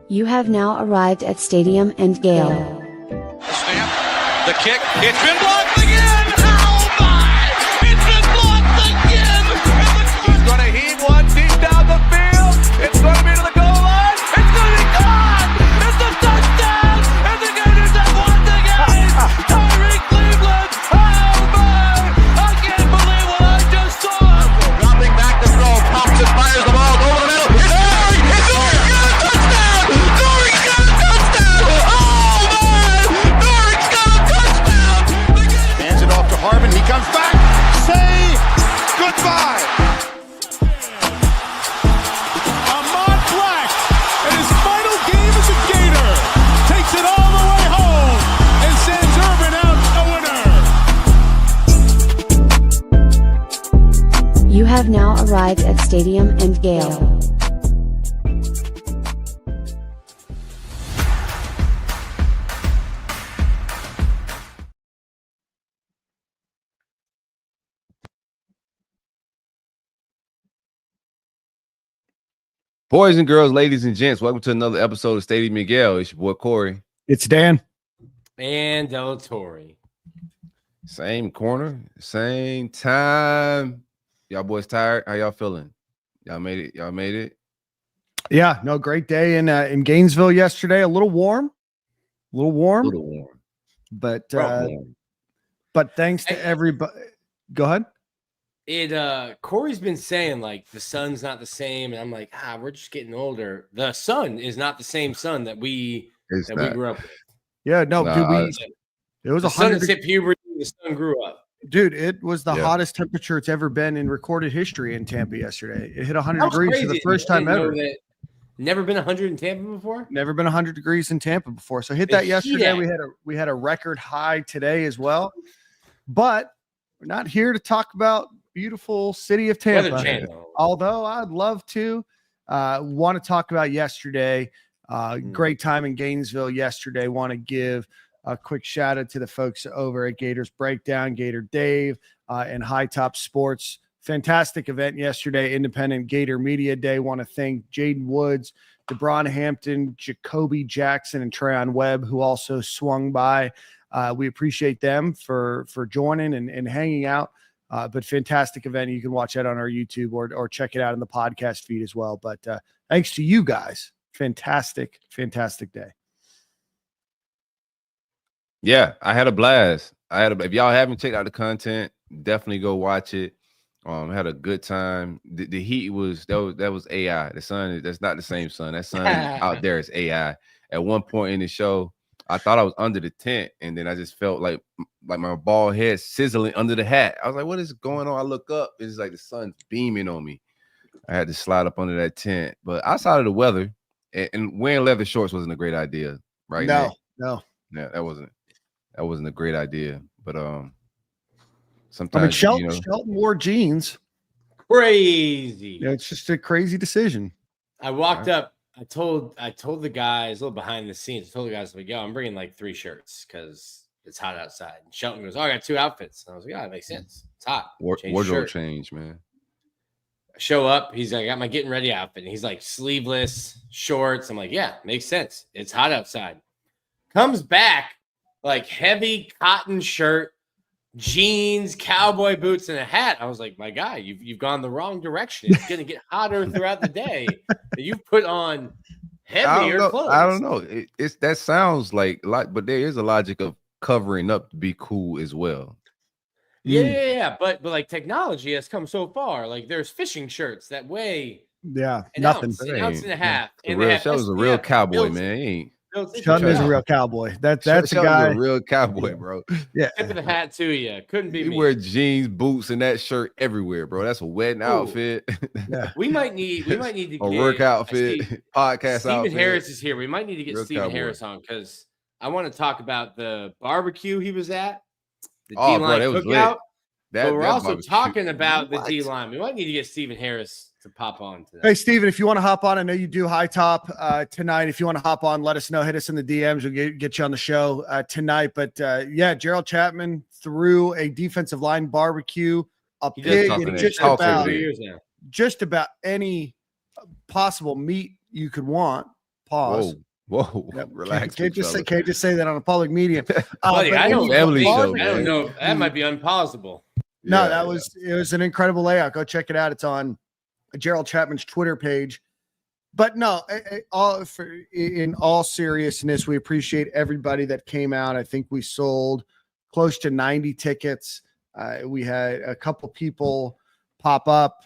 You have now arrived at Stadium and Gale. Snap, the kick, it's been blocked again! Oh my! It's been blocked again! He's going to heave one deep down the field. It's going to be to the goal line. It's going to be gone! It's a touchdown! And the Gators have won the game! Tyreak Cleveland! Oh my! I can't believe what I just saw! Dropping back to throw, pops and fires the ball over the middle. It's going! It's going! Harvin, he comes back. Say goodbye. Ahmad Black, in his final game as a Gator, takes it all the way home and sends Urban out a winner. You have now arrived at Stadium and Gale. Boys and girls, ladies and gents, welcome to another episode of Stadium and Gale. It's your boy Corey. It's Dan. And Del Torre. Same corner, same time. Y'all boys tired? How y'all feeling? Y'all made it? Y'all made it? Yeah, no, great day in Gainesville yesterday. A little warm. But Warm. but thanks to everybody. Go ahead. Corey's been saying like the sun's not the same, and I'm like, we're just getting older. The sun is not the same sun that we grew up with. Yeah, no, dude, it was 100. Sun hit puberty, the sun grew up. Dude, it was the hottest temperature it's ever been in recorded history in Tampa yesterday. It hit 100 degrees crazy. for the first time ever. Never been 100 in Tampa before? Never been 100 degrees in Tampa before. So hit that yesterday. We had a record high today as well. But we're not here to talk about beautiful city of Tampa. Although I'd love to want to talk about yesterday. Great time in Gainesville yesterday. Want to give a quick shout out to the folks over at Gators Breakdown, Gator Dave, and High Top Sports. Fantastic event yesterday, Independent Gator Media Day. Want to thank Jaden Woods, DeBron Hampton, Jacoby Jackson, and Trayon Webb, who also swung by. We appreciate them for joining and hanging out. But fantastic event. You can watch that on our YouTube or check it out in the podcast feed as well. But thanks to you guys. Fantastic day. Yeah, I had a blast. If y'all haven't checked out the content, definitely go watch it. Had a good time. The heat was AI. The sun, that's not the same sun. That sun out there is AI. At one point in the show, I thought I was under the tent, and then I just felt like my bald head sizzling under the hat. I was like, what is going on? I look up, it's like the sun's beaming on me. I had to slide up under that tent. But outside of the weather, and wearing leather shorts wasn't a great idea, right? No. Yeah, that wasn't a great idea. But sometimes Shelton wore jeans. Crazy. Yeah, it's just a crazy decision. I walked up. I told the guys a little behind the scenes. I told the guys, like, yo, I'm bringing like 3 shirts because it's hot outside. And Shelton goes, I got 2 outfits. And I was like, that makes sense. It's hot. Wardrobe change, man. I show up. He's like, I got my getting ready outfit. And he's like, sleeveless shorts. I'm like, yeah, makes sense. It's hot outside. Comes back like heavy cotton shirt, jeans, cowboy boots, and a hat. I was like, my guy, you've gone the wrong direction. It's going to get hotter throughout the day. You put on heavier clothes. I don't know. That sounds like a lot, but there is a logic of covering up to be cool as well. Yeah. But like technology has come so far. Like there's fishing shirts that weigh nothing. An ounce and a half. Shelton's a real cowboy, man. He ain't. Shelton is a real cowboy. That's a guy. A real cowboy, bro. Yeah. Tip of the hat to you. Couldn't be me. You wear jeans, boots, and that shirt everywhere, bro. That's a wedding outfit. Yeah. We might need to get a work outfit, podcast outfit. Steven Harris is here. We might need to get Steven Harris on because I want to talk about the barbecue he was at. The D-line cookout. But we're also talking about the D-line. We might need to get Steven Harris to pop on today. Hey, Steven, if you want to hop on, I know you do High Top tonight. If you want to hop on, let us know. Hit us in the DMs. We'll get you on the show tonight. But, Gerald Chapman threw a defensive line barbecue, a pig, and just about any possible meat you could want. Pause. Whoa. Yep. Relax. Can't just say that on a public medium. Buddy, I don't know. That might be unpausable. No, it was an incredible layout. Go check it out. It's on Gerald Chapman's Twitter page. But no, in all seriousness, we appreciate everybody that came out. I think we sold close to 90 tickets. We had a couple people pop up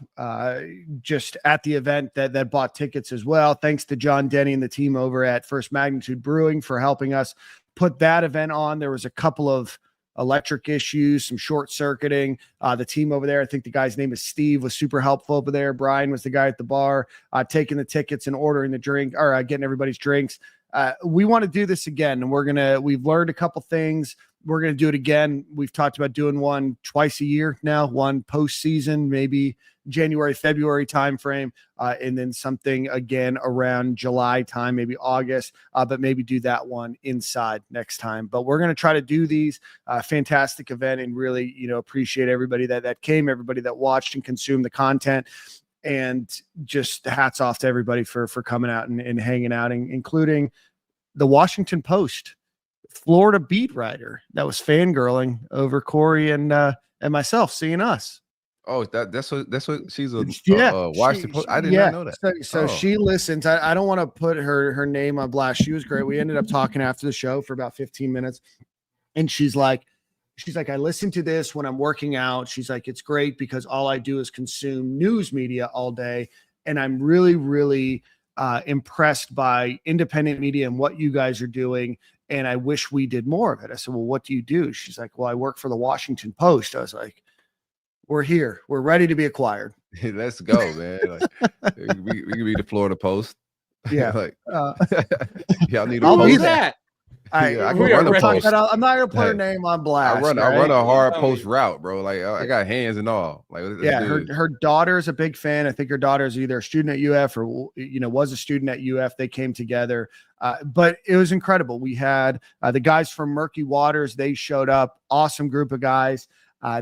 just at the event that bought tickets as well. Thanks to John Denny and the team over at First Magnitude Brewing for helping us put that event on. There was a couple of electric issues, some short circuiting. The team over there, I think the guy's name is Steve, was super helpful over there. Brian was the guy at the bar, taking the tickets and ordering the drink or getting everybody's drinks. We want to do this again, and we've learned a couple things. We're going to do it again. We've talked about doing one twice a year now, one postseason, maybe January, February timeframe, and then something again around July time, maybe August, but maybe do that one inside next time. But we're going to try to do these fantastic event and really, appreciate everybody that came, everybody that watched and consumed the content. And just hats off to everybody for coming out and hanging out, including the Washington Post Florida beat writer that was fangirling over Corey and myself seeing us. Oh, that's what she's a Washington Post. I did not know that. So she listens. I don't want to put her name on blast. She was great. We ended up talking after the show for about 15 minutes, and she's like, I listen to this when I'm working out. She's like, it's great because all I do is consume news media all day, and I'm really, really impressed by independent media and what you guys are doing. And I wish we did more of it. I said, well, what do you do? She's like, well, I work for the Washington Post. I was like, we're here. We're ready to be acquired. Hey, let's go, man. We can be the Florida Post. Yeah. Y'all need a I'll post. be that. I can run a post. I'm not going to put her name on blast. I run a hard post route, bro. Like I got hands and all. Like her daughter is a big fan. I think her daughter is either a student at UF or was a student at UF. They came together, but it was incredible. We had the guys from Murky Waters. They showed up. Awesome group of guys.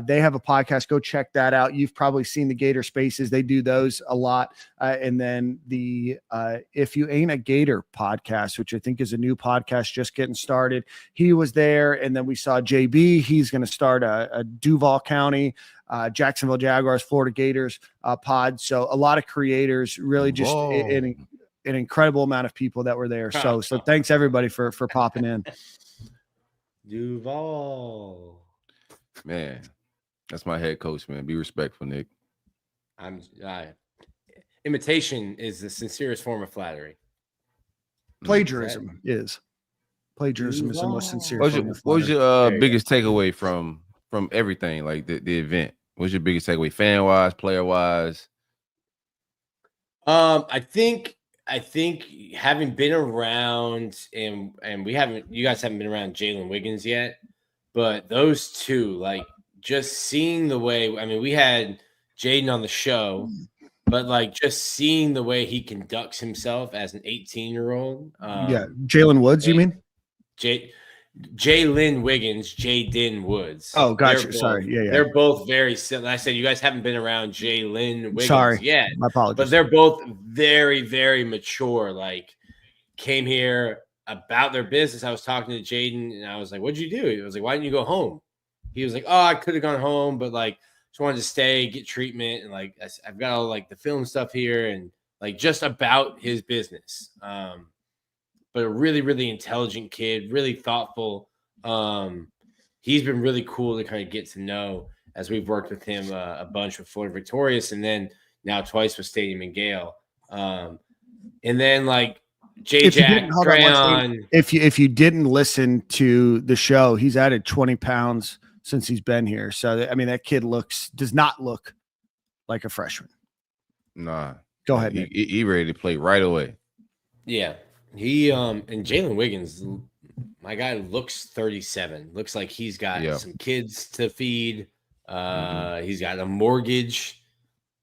They have a podcast. Go check that out. You've probably seen the Gator Spaces. They do those a lot. And then the If You Ain't a Gator podcast, which I think is a new podcast just getting started. He was there. And then we saw JB. He's going to start a Duval County, Jacksonville Jaguars, Florida Gators pod. So a lot of creators, really just an incredible amount of people that were there. So thanks everybody for popping in. Duval. Man, that's my head coach, man. Be respectful, Nick. Imitation is the sincerest form of flattery. Plagiarism is the most sincere. What was your biggest takeaway from everything, like the event? What's your biggest takeaway, fan wise, player wise? I think having been around and you guys haven't been around Jalen Wiggins yet. But those two, like just seeing the way, I mean, we had Jaden on the show, but like just seeing the way he conducts himself as an 18-year-old. Jalen Woods, you mean? Jalen Wiggins, Jaden Woods. Oh, gotcha. Sorry. Yeah. They're both very similar. I said you guys haven't been around Jalen Wiggins yet. My apologies. But they're both very, very mature. Like came here about their business. I was talking to Jaden and I was like, what'd you do? He was like, why didn't you go home? He was like, oh, I could have gone home, but like just wanted to stay, get treatment. And like, I've got all like the film stuff here and like just about his business. But a really, really intelligent kid, really thoughtful. He's been really cool to kind of get to know as we've worked with him a bunch with Florida Victorious and then now twice with Stadium and Gale. And then like, J-Jack, Crayon. If you didn't listen to the show, he's added 20 pounds since he's been here. So I mean, that kid does not look like a freshman. Nah. Go ahead. He ready to play right away. Yeah. He and Jalen Wiggins, my guy looks 37. Looks like he's got some kids to feed. He's got a mortgage,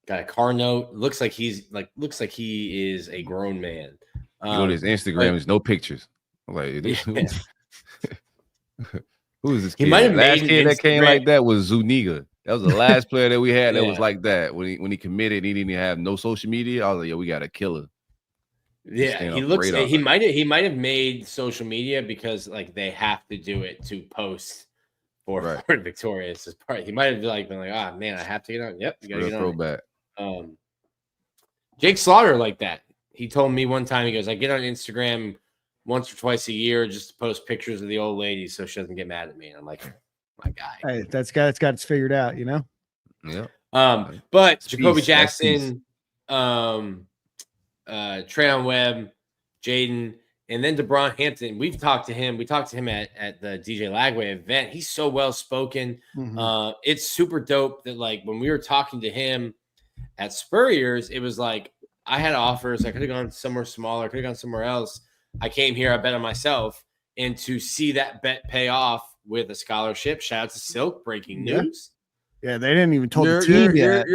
got a car note. Looks like he is a grown man. You go to his Instagram, there's no pictures. I'm like, who is this kid? He might have last made kid that came Instagram. like that was Zuniga. That was the last player that we had that was like that. When he committed, he didn't even have no social media. I was like, yo, we got a killer. Yeah, he looks. He might have made social media because like they have to do it to post for Fort Victorious. He might have like been like, ah, man, I have to get on. Yep, you gotta get on. Throwback. Jake Slaughter like that. He told me one time, he goes, I get on Instagram once or twice a year just to post pictures of the old lady so she doesn't get mad at me. And I'm like, my guy. Hey, that's got it's figured out, you know. Yeah. But Jacoby Jackson, Trayon Webb, Jaden, and then DeBron Hampton. We've talked to him. We talked to him at the DJ Lagway event. He's so well spoken. Mm-hmm. It's super dope that like when we were talking to him at Spurrier's, it was like I had offers. I could have gone somewhere smaller. Could have gone somewhere else. I came here. I bet on myself, and to see that bet pay off with a scholarship. Shout out to Silk. Breaking news. Yeah, they didn't even told the team yet.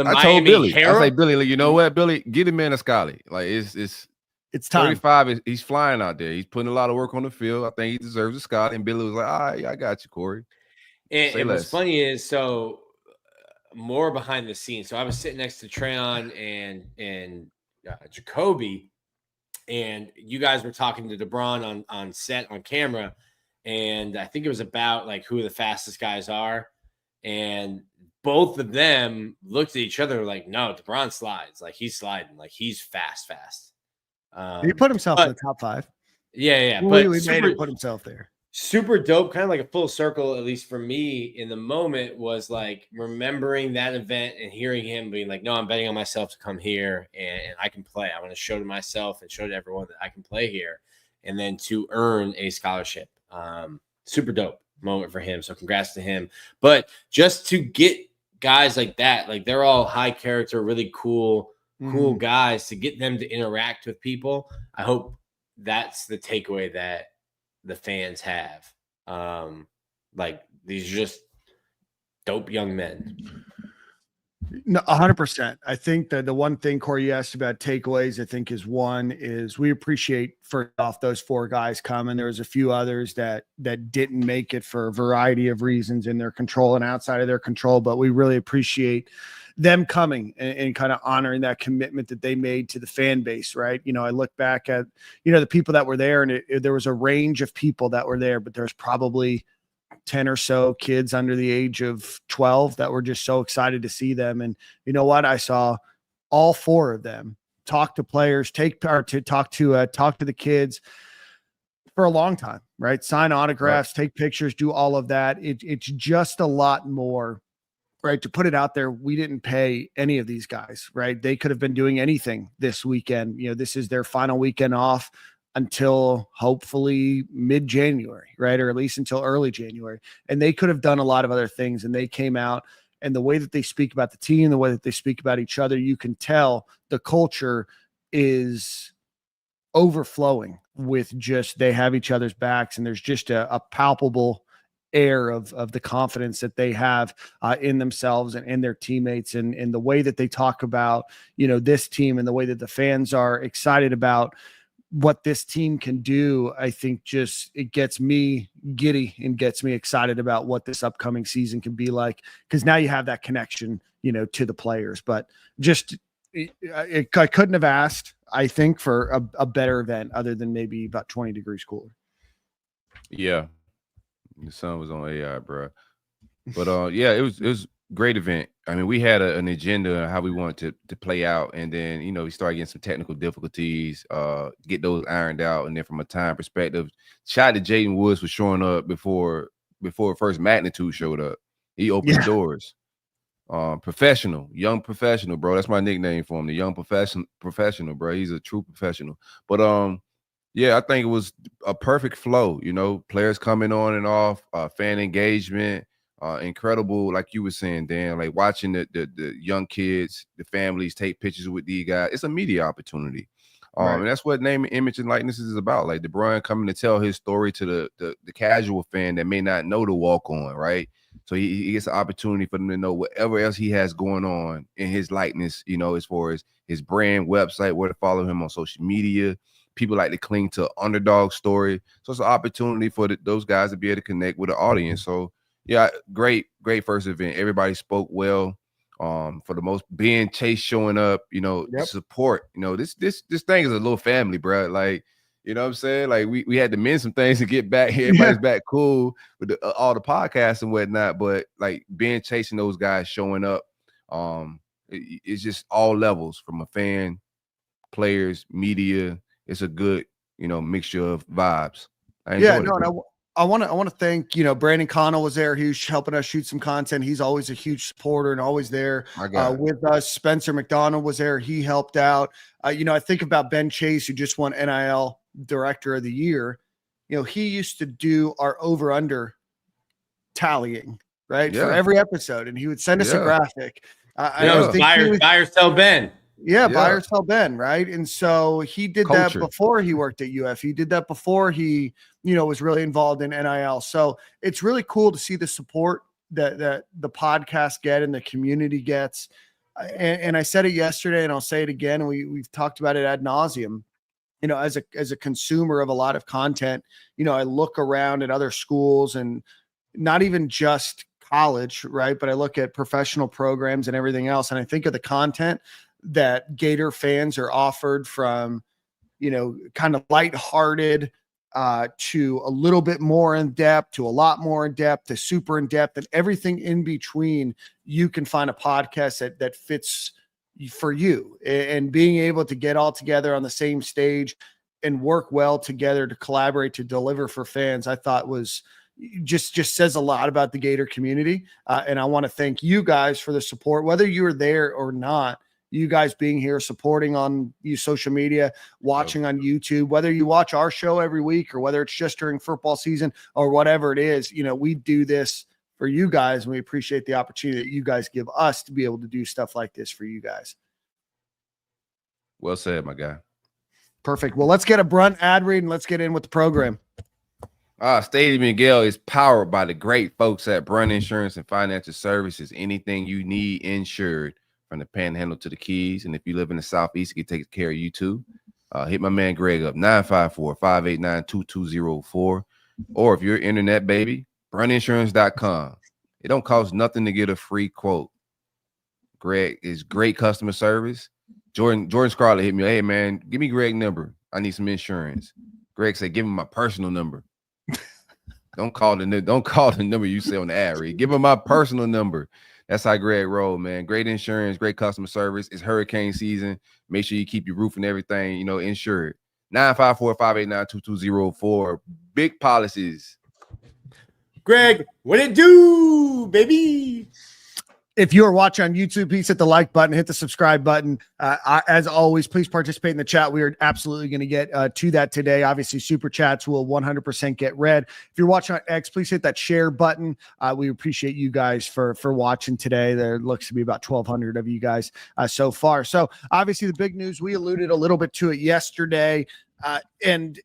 I told Billy. I say, Billy, you know what, Billy, get him in a scholarship. Like it's time. 35. He's flying out there. He's putting a lot of work on the field. I think he deserves a scholarship. And Billy was like, all right, I got you, Corey. And what's funny is so more behind the scenes. So I was sitting next to Trayon and Jacoby, and you guys were talking to DeBron on set on camera. And I think it was about like who the fastest guys are. And both of them looked at each other like, no, DeBron slides. Like he's sliding. Like he's fast. He put himself in the top 5. Yeah. But we made him put himself there. Super dope, kind of like a full circle, at least for me in the moment, was like remembering that event and hearing him being like, no, I'm betting on myself to come here and I can play. I want to show to myself and show to everyone that I can play here. And then to earn a scholarship. Super dope moment for him. So congrats to him. But just to get guys like that, like they're all high character, really cool guys, to get them to interact with people. I hope that's the takeaway that the fans have. Like these are just dope young men. No, 100%. I think that the one thing, Corey, you asked about takeaways, I think is we appreciate first off those 4 guys coming. There was a few others that didn't make it for a variety of reasons in their control and outside of their control, but we really appreciate them coming and kind of honoring that commitment that they made to the fan base, right? You know, I look back at, the people that were there, and there was a range of people that were there, but there's probably 10 or so kids under the age of 12 that were just so excited to see them. And you know what? I saw all 4 of them talk to players, talk to the kids for a long time, right? Sign autographs, take pictures, do all of that. It's just a lot more, right? To put it out there, we didn't pay any of these guys, right? They could have been doing anything this weekend. This is their final weekend off until hopefully mid-January, right? Or at least until early January. And they could have done a lot of other things. And they came out, and the way that they speak about the team, the way that they speak about each other, you can tell the culture is overflowing with just, they have each other's backs. And there's just a palpable air of the confidence that they have in themselves and in their teammates, and the way that they talk about, this team, and the way that the fans are excited about what this team can do. I think just it gets me giddy and gets me excited about what this upcoming season can be like, because now you have that connection, to the players. But just I couldn't have asked, I think, for a better event other than maybe about 20 degrees cooler. Yeah, the sun was on AI, bro. But yeah, it was great event. I mean, we had an agenda on how we wanted to play out, and then we started getting some technical difficulties, get those ironed out, and then from a time perspective, shout out to Jaden Woods for showing up before first magnitude showed up. He opened doors. Professional, young professional, bro. That's my nickname for him, the young professional, bro. He's a true professional. But yeah, I think it was a perfect flow. Players coming on and off, fan engagement. Incredible, like you were saying, Dan, like watching the young kids, the families take pictures with these guys. It's a media opportunity. And that's what name, image, and likeness is about. Like DeBron coming to tell his story to the casual fan that may not know the walk-on, right? So he gets an opportunity for them to know whatever else he has going on in his likeness, as far as his brand, website, where to follow him on social media. People like to cling to underdog story. So it's an opportunity for those guys to be able to connect with the audience. So yeah, great first event. Everybody spoke well. For the most, being Chase showing up, support. This thing is a little family, bro. Like, you know what I'm saying? Like we had to mend some things to get back here. Everybody's back cool with all the podcasts and whatnot. But like being chasing those guys showing up, it's just all levels from a fan, players, media. It's a good, mixture of vibes. I want to thank, Brandon Connell was there. He was helping us shoot some content. He's always a huge supporter and always there with us. Spencer McDonald was there. He helped out. I think about Ben Chase, who just won NIL Director of the Year. He used to do our over-under tallying, right? For every episode. And he would send us a graphic. Buy or sell Ben. Buy or sell Ben, right? And so he did that before he worked at UF. He did that before he, was really involved in NIL. So it's really cool to see the support that the podcast get and the community gets. And I said it yesterday, and I'll say it again. We've talked about it ad nauseum. As a consumer of a lot of content, I look around at other schools and not even just college, right? But I look at professional programs and everything else, and I think of the content that Gator fans are offered, from, kind of lighthearted to a little bit more in depth, to a lot more in depth, to super in depth, and everything in between. You can find a podcast that fits for you, and being able to get all together on the same stage and work well together to collaborate, to deliver for fans, I thought was just says a lot about the Gator community. And I want to thank you guys for the support, whether you were there or not. You guys being here, supporting on social media, watching on YouTube, whether you watch our show every week or whether it's just during football season or whatever it is, we do this for you guys. And we appreciate the opportunity that you guys give us to be able to do stuff like this for you guys. Well said, my guy. Perfect. Well, let's get a Brunt ad read and let's get in with the program. Stadium and Gale is powered by the great folks at Brunt Insurance and Financial Services. Anything you need insured, from the Panhandle to the Keys. And if you live in the Southeast, he can take care of you too. Hit my man Greg up, 954-589-2204. Or if you're internet baby, bruntinsurance.com. It don't cost nothing to get a free quote. Greg is great customer service. Jordan Scarlett hit me. Hey man, give me Greg's number. I need some insurance. Greg said, give him my personal number. Don't call the number you say on the ad read. Give him my personal number. That's how Greg roll, man. Great insurance, great customer service. It's hurricane season. Make sure you keep your roof and everything, insured. 954-589-2204. Big policies. Greg, what it do, baby? If you are watching on YouTube, please hit the like button, hit the subscribe button. As always, please participate in the chat. We are absolutely going to get to that today. Obviously, super chats will 100% get read. If you're watching on X, please hit that share button. We appreciate you guys for watching today. There looks to be about 1,200 of you guys so far. So obviously, the big news, we alluded a little bit to it yesterday, and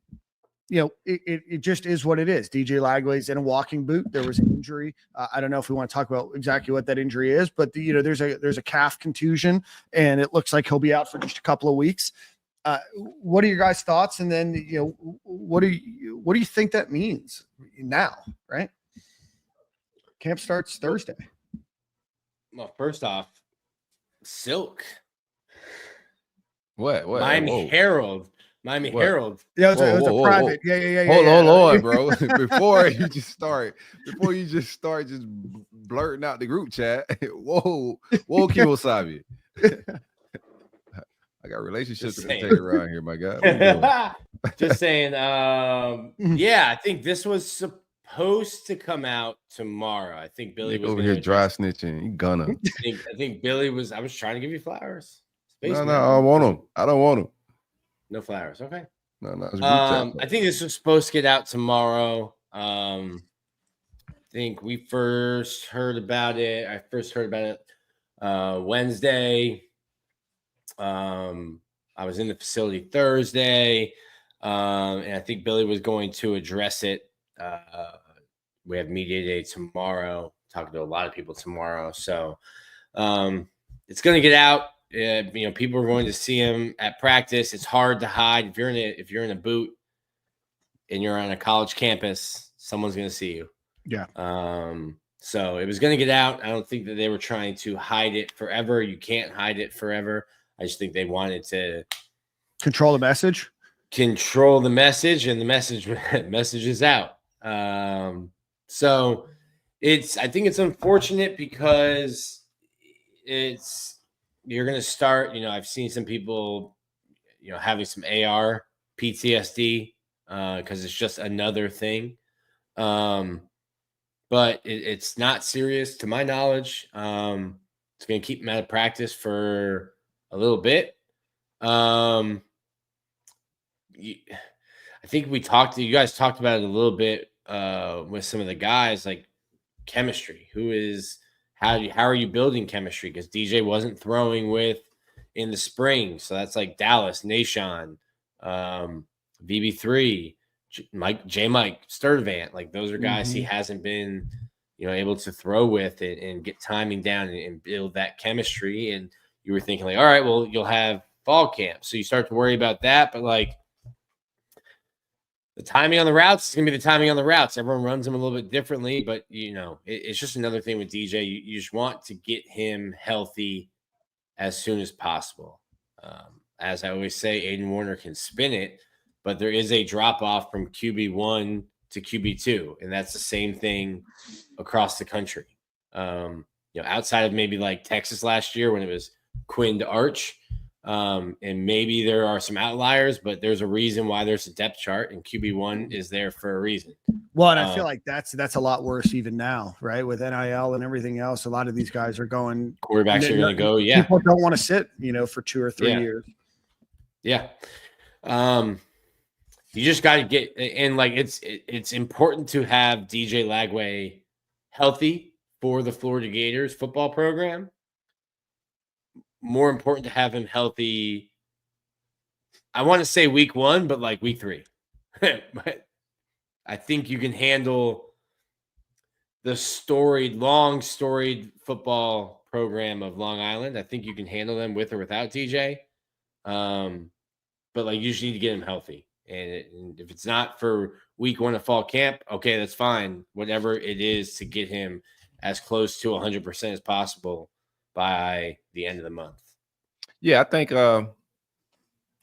it just is what it is. DJ Lagway's in a walking boot. There was an injury. I don't know if we want to talk about exactly what that injury is, but there's a calf contusion, and it looks like he'll be out for just a couple of weeks. What are your guys' thoughts? And then what do you think that means now? Right? Camp starts Thursday. Well, first off, Silk. What? Miami Herald. Herald. Yeah, it was a private. Yeah. Hold on, bro. Before you just start just blurting out the group chat. Whoa, Kiyosabi. I got relationships to take around here, my guy. Just saying. Yeah, I think this was supposed to come out tomorrow. I think Billy was over here dry snitching. You gonna? I think Billy was. I was trying to give you flowers. No, I don't want them. I don't want them. No flowers. Okay. No. I think this was supposed to get out tomorrow. I think we first heard about it. I first heard about it Wednesday. I was in the facility Thursday, and I think Billy was going to address it. We have media day tomorrow. Talking to a lot of people tomorrow, so it's going to get out. People are going to see him at practice. It's hard to hide if you're in a boot and you're on a college campus. Someone's going to see you. Yeah. So it was going to get out. I don't think that they were trying to hide it forever. You can't hide it forever. I just think they wanted to control the message. Control the message, and the message is out. So I think it's unfortunate because you're going to start, I've seen some people, having some AR PTSD because it's just another thing. But it's not serious to my knowledge. It's going to keep him out of practice for a little bit. I think you guys talked about it a little bit with some of the guys, like chemistry. How are you building chemistry? Because DJ wasn't throwing with in the spring. So that's like Dallas, Nashon, VB3, Mike Sturdivant. Like those are guys he hasn't been, able to throw with and get timing down and build that chemistry. And you were thinking like, all right, well, you'll have fall camp. So you start to worry about that. But like the timing on the routes is going to be the timing on the routes. Everyone runs them a little bit differently, but it's just another thing with DJ. You just want to get him healthy as soon as possible. As I always say, Aiden Warner can spin it, but there is a drop off from QB1 to QB2, and that's the same thing across the country. Outside of maybe like Texas last year when it was Quinn to Arch, and maybe there are some outliers, but there's a reason why there's a depth chart, and QB1 is there for a reason. Well, and I feel like that's a lot worse even now, right? With NIL and everything else, a lot of these guys are going. Quarterbacks are going to go. Yeah, people don't want to sit, for 2 or 3 years. Yeah. You just got to get, and like it's important to have DJ Lagway healthy for the Florida Gators football program. More important to have him healthy. I want to say week 1, but like week 3. But I think you can handle the long storied football program of Long Island. I think you can handle them with or without DJ. But like you just need to get him healthy. And if it's not for week 1 of fall camp, okay, that's fine. Whatever it is to get him as close to 100% as possible by the end of the month. Yeah, I think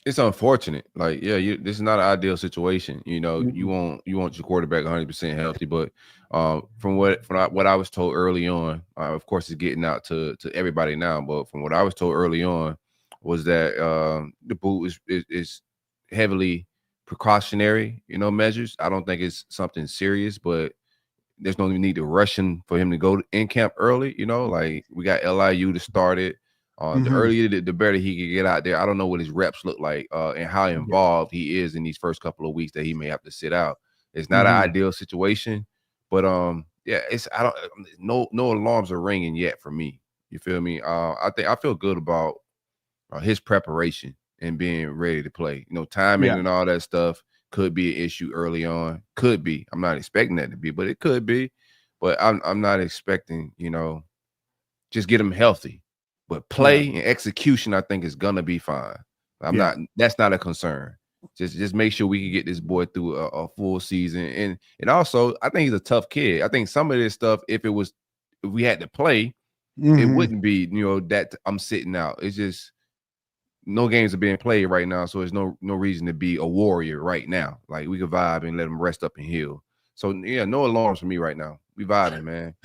it's unfortunate. Like, this is not an ideal situation. You want your quarterback 100% healthy, but from what I was told early on, of course, it's getting out to everybody now. But from what I was told early on, was that the boot is heavily precautionary, measures. I don't think it's something serious, but there's no need to rush him for him to go in camp early. Like we got LIU to start it. The earlier, the better he can get out there. I don't know what his reps look like and how involved he is in these first couple of weeks that he may have to sit out. It's not an ideal situation, but no alarms are ringing yet for me. You feel me? I feel good about his preparation and being ready to play. Timing and all that stuff could be an issue early on. Could be. I'm not expecting that to be, but it could be. But I'm not expecting, just get him healthy. But play and execution, I think, is gonna be fine. That's not a concern. Just make sure we can get this boy through a full season. And also, I think he's a tough kid. I think some of this stuff, if we had to play, it wouldn't be, that I'm sitting out. It's just no games are being played right now, so there's no reason to be a warrior right now. Like we could vibe and let him rest up and heal. So no alarms for me right now. We vibing, man.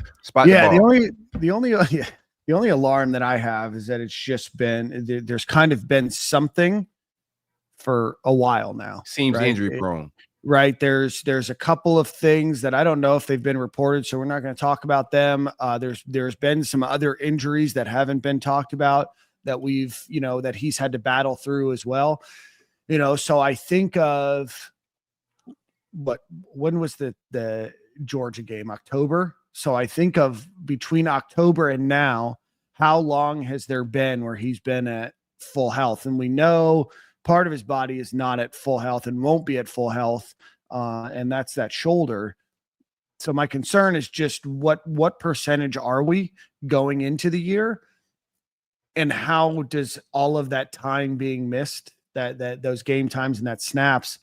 The only alarm that I have is that it's just been there's kind of been something for a while now. Seems injury prone. Right. There's a couple of things that I don't know if they've been reported, so we're not going to talk about them. There's been some other injuries that haven't been talked about that we've, that he's had to battle through as well. So I think of when was the Georgia game? October. So I think of between October and now, how long has there been where he's been at full health? And we know part of his body is not at full health and won't be at full health. And that's that shoulder. So my concern is just what percentage are we going into the year? And how does all of that time being missed, that those game times and that snaps,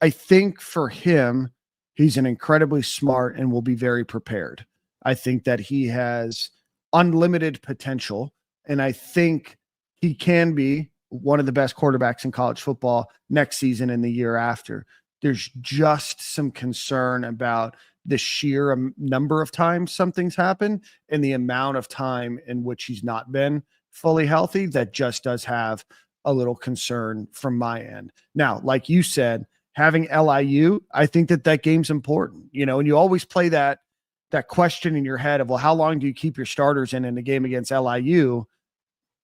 I think for him, he's an incredibly smart and will be very prepared. I think that he has unlimited potential, and I think he can be one of the best quarterbacks in college football next season and the year after. There's just some concern about the sheer number of times something's happened and the amount of time in which he's not been fully healthy. That just does have a little concern from my end. Now, like you said, having LIU, I think that game's important, and you always play that question in your head of, well, how long do you keep your starters in a game against LIU?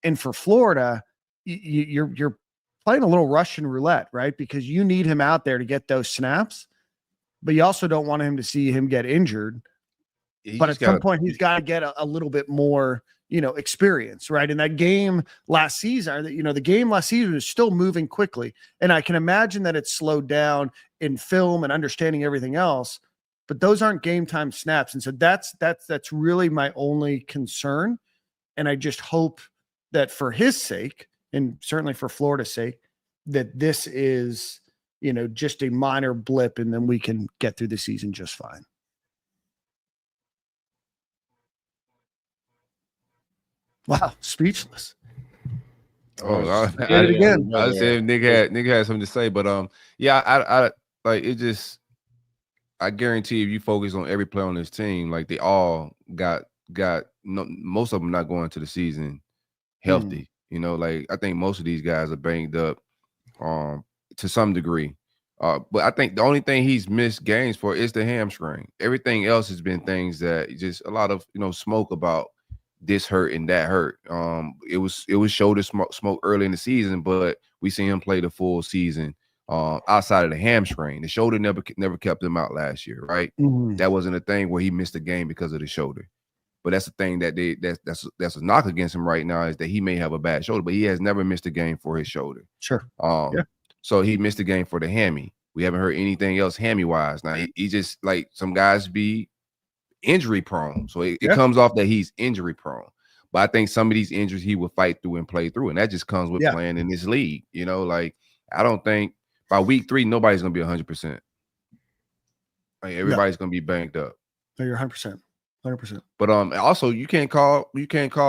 And for Florida, you're playing a little Russian roulette, right? Because you need him out there to get those snaps, but you also don't want him to see him get injured. But at some point, he's got to get a little bit more, experience, right? And that game last season, the game last season was still moving quickly. And I can imagine that it's slowed down in film and understanding everything else, but those aren't game time snaps. And so that's really my only concern. And I just hope that for his sake, and certainly for Florida's sake, that this is, just a minor blip, and then we can get through the season just fine. Wow, speechless. I said Nick had something to say, but yeah, I like it. Just I guarantee if you focus on every player on this team, like they all got most of them not going to the season healthy. Like I think most of these guys are banged up to some degree. But I think the only thing he's missed games for is the hamstring. Everything else has been things that just a lot of smoke about this hurt and that hurt. It was shoulder smoke early in the season, but we seen him play the full season outside of the hamstring. The shoulder never kept him out last year, right? Mm-hmm. That wasn't a thing where he missed a game because of the shoulder. But that's the thing that's a knock against him right now, is that he may have a bad shoulder, but he has never missed a game for his shoulder. Sure. So he missed a game for the hammy. We haven't heard anything else hammy wise. Now he just, like, some guys be injury prone, so it comes off that he's injury prone. But I think some of these injuries he will fight through and play through, and that just comes with playing in this league. Like, I don't think by week 3 nobody's gonna be 100%. Like, everybody's gonna be banged up. No, you're 100%. 100%. But also you can't call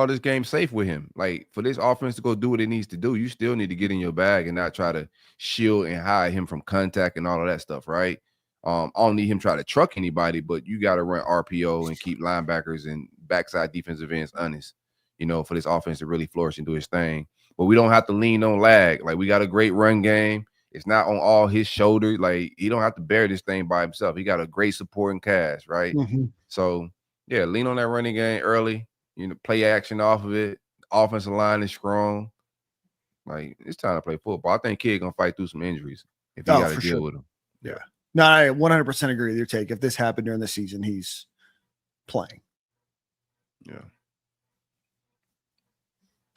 this game safe with him. Like, for this offense to go do what it needs to do, you still need to get in your bag and not try to shield and hide him from contact and all of that stuff, right? I don't need him try to truck anybody, but you got to run RPO and keep linebackers and backside defensive ends honest, for this offense to really flourish and do his thing. But we don't have to lean on lag. Like, we got a great run game. It's not on all his shoulders. Like, he don't have to bear this thing by himself. He got a great supporting cast, right? Mm-hmm. So yeah, lean on that running game early, play action off of it. Offensive line is strong. Like, it's time to play football. I think Kid gonna fight through some injuries if he got to deal with them. Yeah. No, I 100% agree with your take. If this happened during the season, he's playing. Yeah.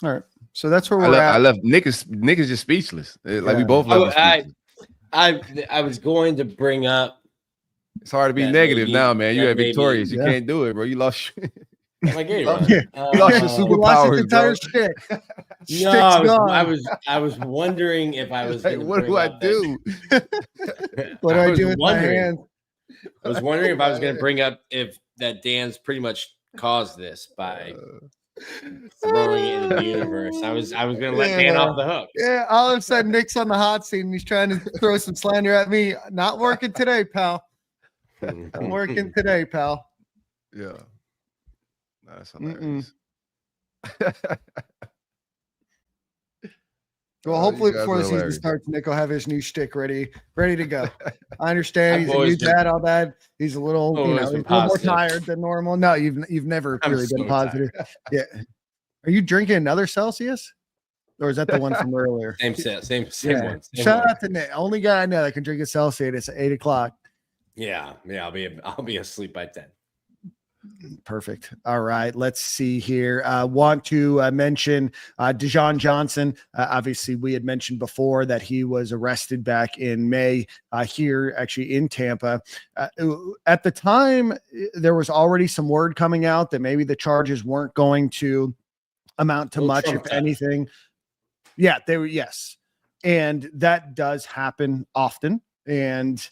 All right. So that's where we're at. I left Nick is just speechless. Like, we both left him speechless. I was going to bring up. It's hard to be negative now, man. You had victorious. You can't do it, bro. You lost. Like, you lost your superpowers, entire shtick. No, I was wondering if I was. Like, what do I do? What do I do with my hand? I was wondering if I was going to bring up if that Dan's pretty much caused this by throwing it into the universe. I was going to let Dan off the hook. Yeah, all of a sudden Nick's on the hot seat and he's trying to throw some slander at me. Not working today, pal. I'm working today, pal. Yeah. That's hilarious. Well, hopefully before the season starts, Nick will have his new shtick ready to go. I understand he's a new dad, all that. He's a little, he's a little more tired than normal. No, you've never really been positive. Yeah. Are you drinking another Celsius? Or is that the one from earlier? Same one. Shout out to Nick. Only guy I know that can drink a Celsius at 8 o'clock. Yeah, I'll be asleep by 10. Perfect. All right, let's see here. Want to mention Dijon Johnson. Obviously, we had mentioned before that he was arrested back in May here, actually in Tampa. At the time, there was already some word coming out that maybe the charges weren't going to amount to much, if anything. Yeah, they were. Yes, and that does happen often. And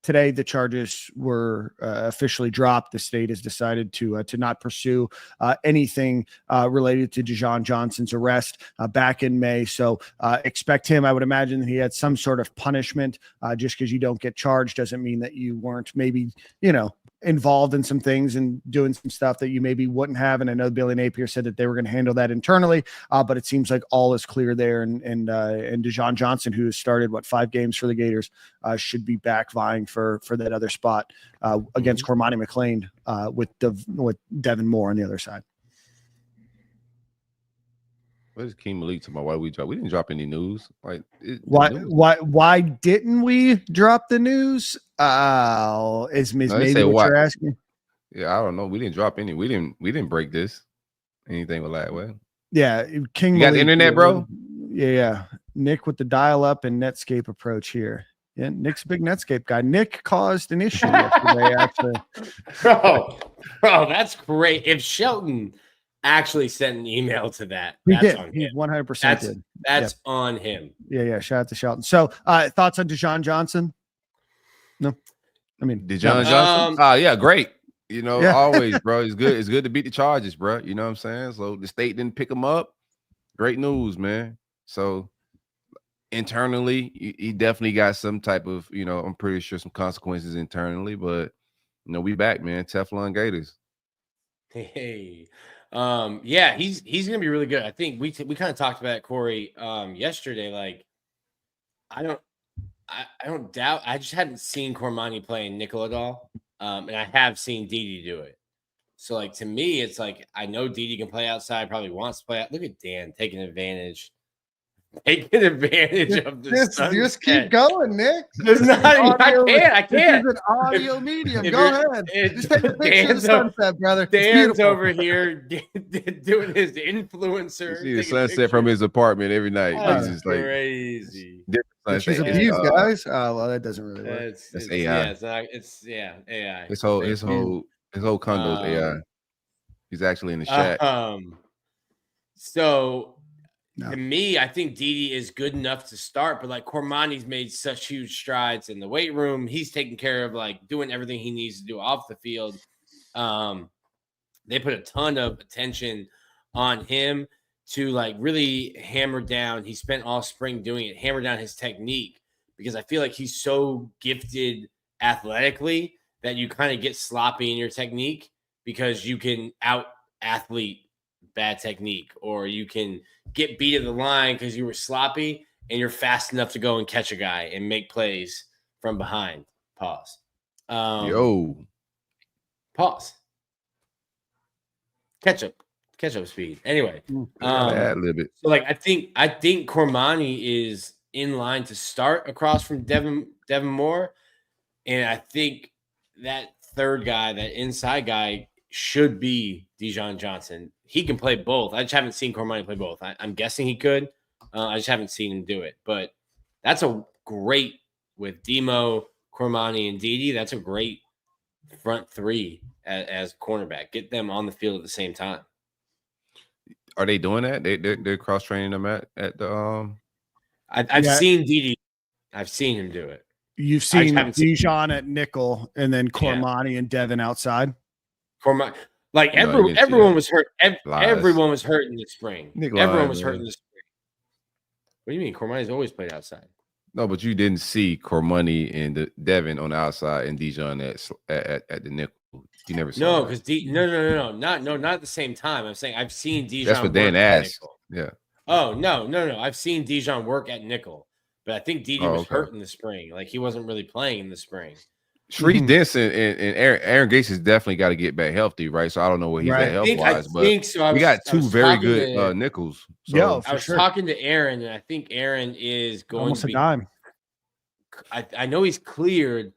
today the charges were officially dropped. The state has decided to not pursue anything related to Dijon Johnson's arrest back in May. So expect him. I would imagine that he had some sort of punishment. Just because you don't get charged doesn't mean that you weren't maybe, involved in some things and doing some stuff that you maybe wouldn't have. And I know Billy Napier said that they were going to handle that internally, but it seems like all is clear there. And Dijon Johnson, who has started 5 games for the Gators, should be back vying for that other spot against Cormani McLean with Devin Moore on the other side. What is King Malik to my why we drop? We didn't drop any news. Why didn't we drop the news? Is maybe what you're asking? Yeah, I don't know. We didn't drop any. We didn't break this. Anything with Lagway. Yeah, King. You got the internet, bro? Yeah. Nick with the dial-up and Netscape approach here. Yeah, Nick's a big Netscape guy. Nick caused an issue yesterday, actually. Bro, that's great. If Shelton actually sent an email to that, that's on him. He 100% did. That's on him. Yeah. Shout out to Shelton. So, thoughts on Dijon Johnson? No, I mean Dijon Johnson. Yeah, great. Always, bro. It's good. It's good to beat the charges, bro. You know what I'm saying? So the state didn't pick him up. Great news, man. So internally, he definitely got some type of, I'm pretty sure some consequences internally, but we back, man. Teflon Gators. Hey. Yeah, he's gonna be really good. I think we kind of talked about it, Corey, yesterday. Like, I don't doubt. I just hadn't seen Cormani play in nickel at all, and I have seen Didi do it. So, like, to me, it's like I know Didi can play outside. Probably wants to play out. Look at Dan taking advantage. Taking advantage of this. Just keep going, Nick. I can't. This is an audio medium. Go ahead. Just take a picture of the sunset, brother. Dan's over here doing his influencer. You see the sunset from his apartment every night. That's just crazy. She's abused, guys. Oh, well, that doesn't really work. It's AI. AI. His whole condo's AI. He's actually in the chat. To me, I think Didi is good enough to start, but like Cormani's made such huge strides in the weight room. He's taking care of doing everything he needs to do off the field. They put a ton of attention on him to really hammer down. He spent all spring doing it, hammer down his technique, because I feel like he's so gifted athletically that you kind of get sloppy in your technique because you can out athlete bad technique, or you can get beat at the line because you were sloppy and you're fast enough to go and catch a guy and make plays from behind. Pause. Pause. Catch up speed. Anyway, so I think Cormani is in line to start across from Devin Moore, and I think that third guy, that inside guy, should be Dijon Johnson. He can play both. I just haven't seen Cormani play both. I'm guessing he could. I just haven't seen him do it. But that's a great, with Demo, Cormani, and Didi, that's a great front three as cornerback. Get them on the field at the same time. Are they doing that? They're cross training them at the I've seen Didi. I've seen him do it. You've seen Dijon at nickel and then Cormani and Devin outside. Everyone was hurt. Everyone was hurt in the spring. Everyone was hurt in the spring. What do you mean? Cormani's always played outside. No, but you didn't see Cormani and Devin on the outside and Dijon at the nickel. You never saw. No, because not at the same time. I'm saying I've seen Dijon. That's what Dan asked. Yeah. Oh no! I've seen Dijon work at nickel, but I think Didi was hurt in the spring. Like, he wasn't really playing in the spring. Shreese Denson and Aaron Gates has definitely got to get back healthy, right? So I don't know what he's at health-wise, but we got two very good nickels. So. I was talking to Aaron, and I think Aaron is going almost to be a dime. I know he's cleared,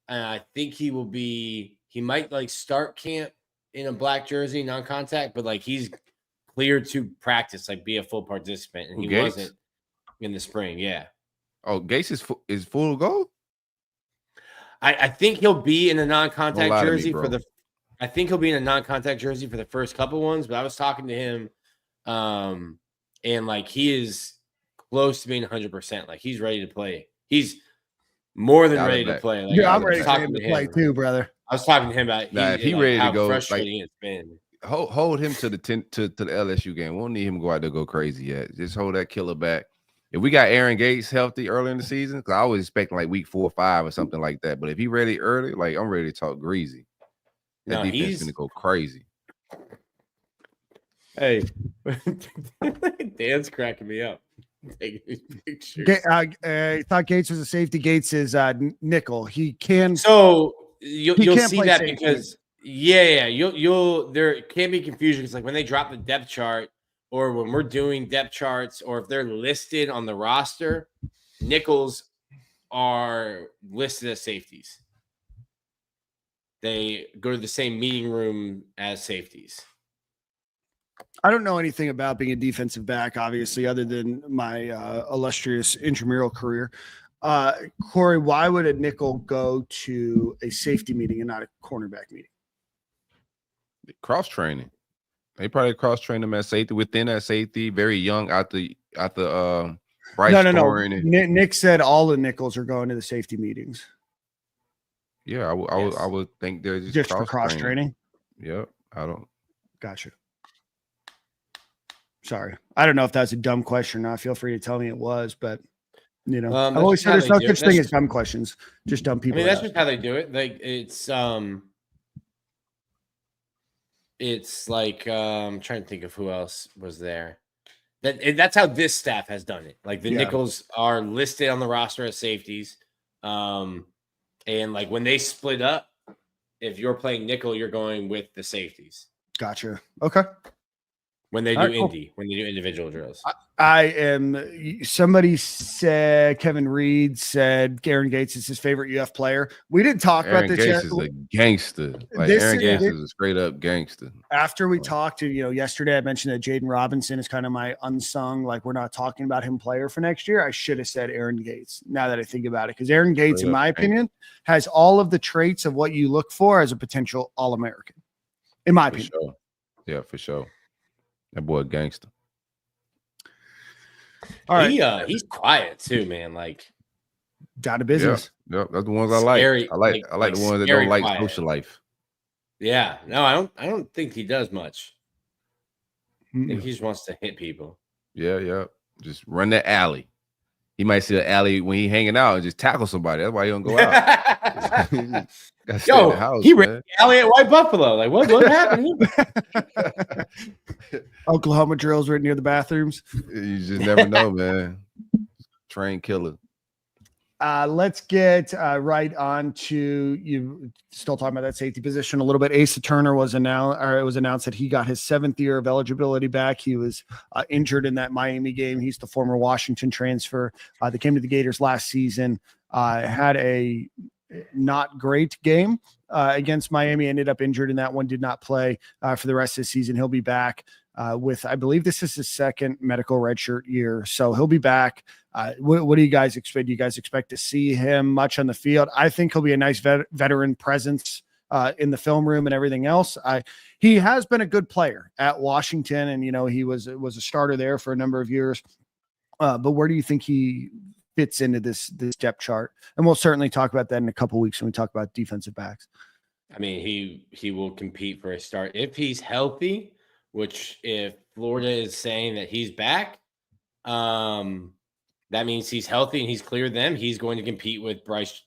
and I think he will be. He might start camp in a black jersey, non-contact, but he's cleared to practice, be a full participant, and he wasn't in the spring. Yeah. Oh, Gates is full to go. I think he'll be in a non-contact jersey I think he'll be in a non-contact jersey for the first couple ones, but I was talking to him, and he is close to being 100%. He's ready to play. He's more than ready to play. Like, I'm ready for him to play too, brother. I was talking to him about if he ready to go, frustrating it's been. Hold him to the LSU game. We won't need him to go out there go crazy yet. Just hold that killer back. If we got Aaron Gates healthy early in the season, because I was expecting like week 4 or 5 or something like that. But if he ready early, like I'm ready to talk greasy. That defense is gonna go crazy. Hey, Dan's cracking me up. Taking these pictures. I thought Gates was a safety. Gates is nickel. He can. So you'll see that safety. Because you'll there can be confusion because like when they drop the depth chart or when we're doing depth charts or if they're listed on the roster, nickels are listed as safeties. They go to the same meeting room as safeties. I don't know anything about being a defensive back, obviously, other than my illustrious intramural career. Corey, why would a nickel go to a safety meeting and not a cornerback meeting? Cross training. They probably cross train them as safety within that safety, very young out the Bryce. No. Nick said all the nickels are going to the safety meetings. Yeah, I would think they're just for cross training. Yep, I don't. Gotcha. Sorry, I don't know if that's a dumb question or not. Feel free to tell me it was, but I've always said there's no such thing as dumb questions, just dumb people. I mean, that's just how they do it. Like it's like I'm trying to think of who else was there. That's how this staff has done it. Like the nickels are listed on the roster as safeties, and like when they split up, if you're playing nickel, you're going with the safeties. Gotcha. Okay. When they do when they do individual drills. Somebody said, Kevin Reed said Aaron Gates is his favorite UF player. We didn't talk about this yet. Aaron Gates is a gangster. Like Aaron Gates is a straight up gangster. After we talked yesterday, I mentioned that Jaden Robinson is kind of my unsung, like we're not talking about him player for next year. I should have said Aaron Gates now that I think about it. Because Aaron Gates, in my opinion, has all of the traits of what you look for as a potential All-American. In my opinion. Sure. Yeah, for sure. That boy a gangster. All right. He's quiet too, man. Like down to business. Yeah, that's the ones I like. I like the ones that don't like social life. Yeah. No, I don't think he does much. I think he just wants to hit people. Yeah. Just run that alley. He might see the alley when he hanging out and just tackle somebody. That's why he don't go out. He ran the alley at White Buffalo. Like, what happened? Oklahoma drills right near the bathrooms. You just never know, man. Train killer. Let's get right on to you. Still talking about that safety position a little bit. Asa Turner was announced that he got his 7th year of eligibility back. He was injured in that Miami game. He's the former Washington transfer that came to the Gators last season. Had a not great game against Miami. Ended up injured in that one. Did not play for the rest of the season. He'll be back with, I believe this is his 2nd medical redshirt year. So he'll be back. What do you guys expect? Do you guys expect to see him much on the field? I think he'll be a nice veteran presence in the film room and everything else. He has been a good player at Washington, and he was a starter there for a number of years. But where do you think he fits into this depth chart? And we'll certainly talk about that in a couple of weeks when we talk about defensive backs. I mean, he will compete for a start if he's healthy, which if Florida is saying that he's back, that means he's healthy and he's cleared them. He's going to compete with Bryce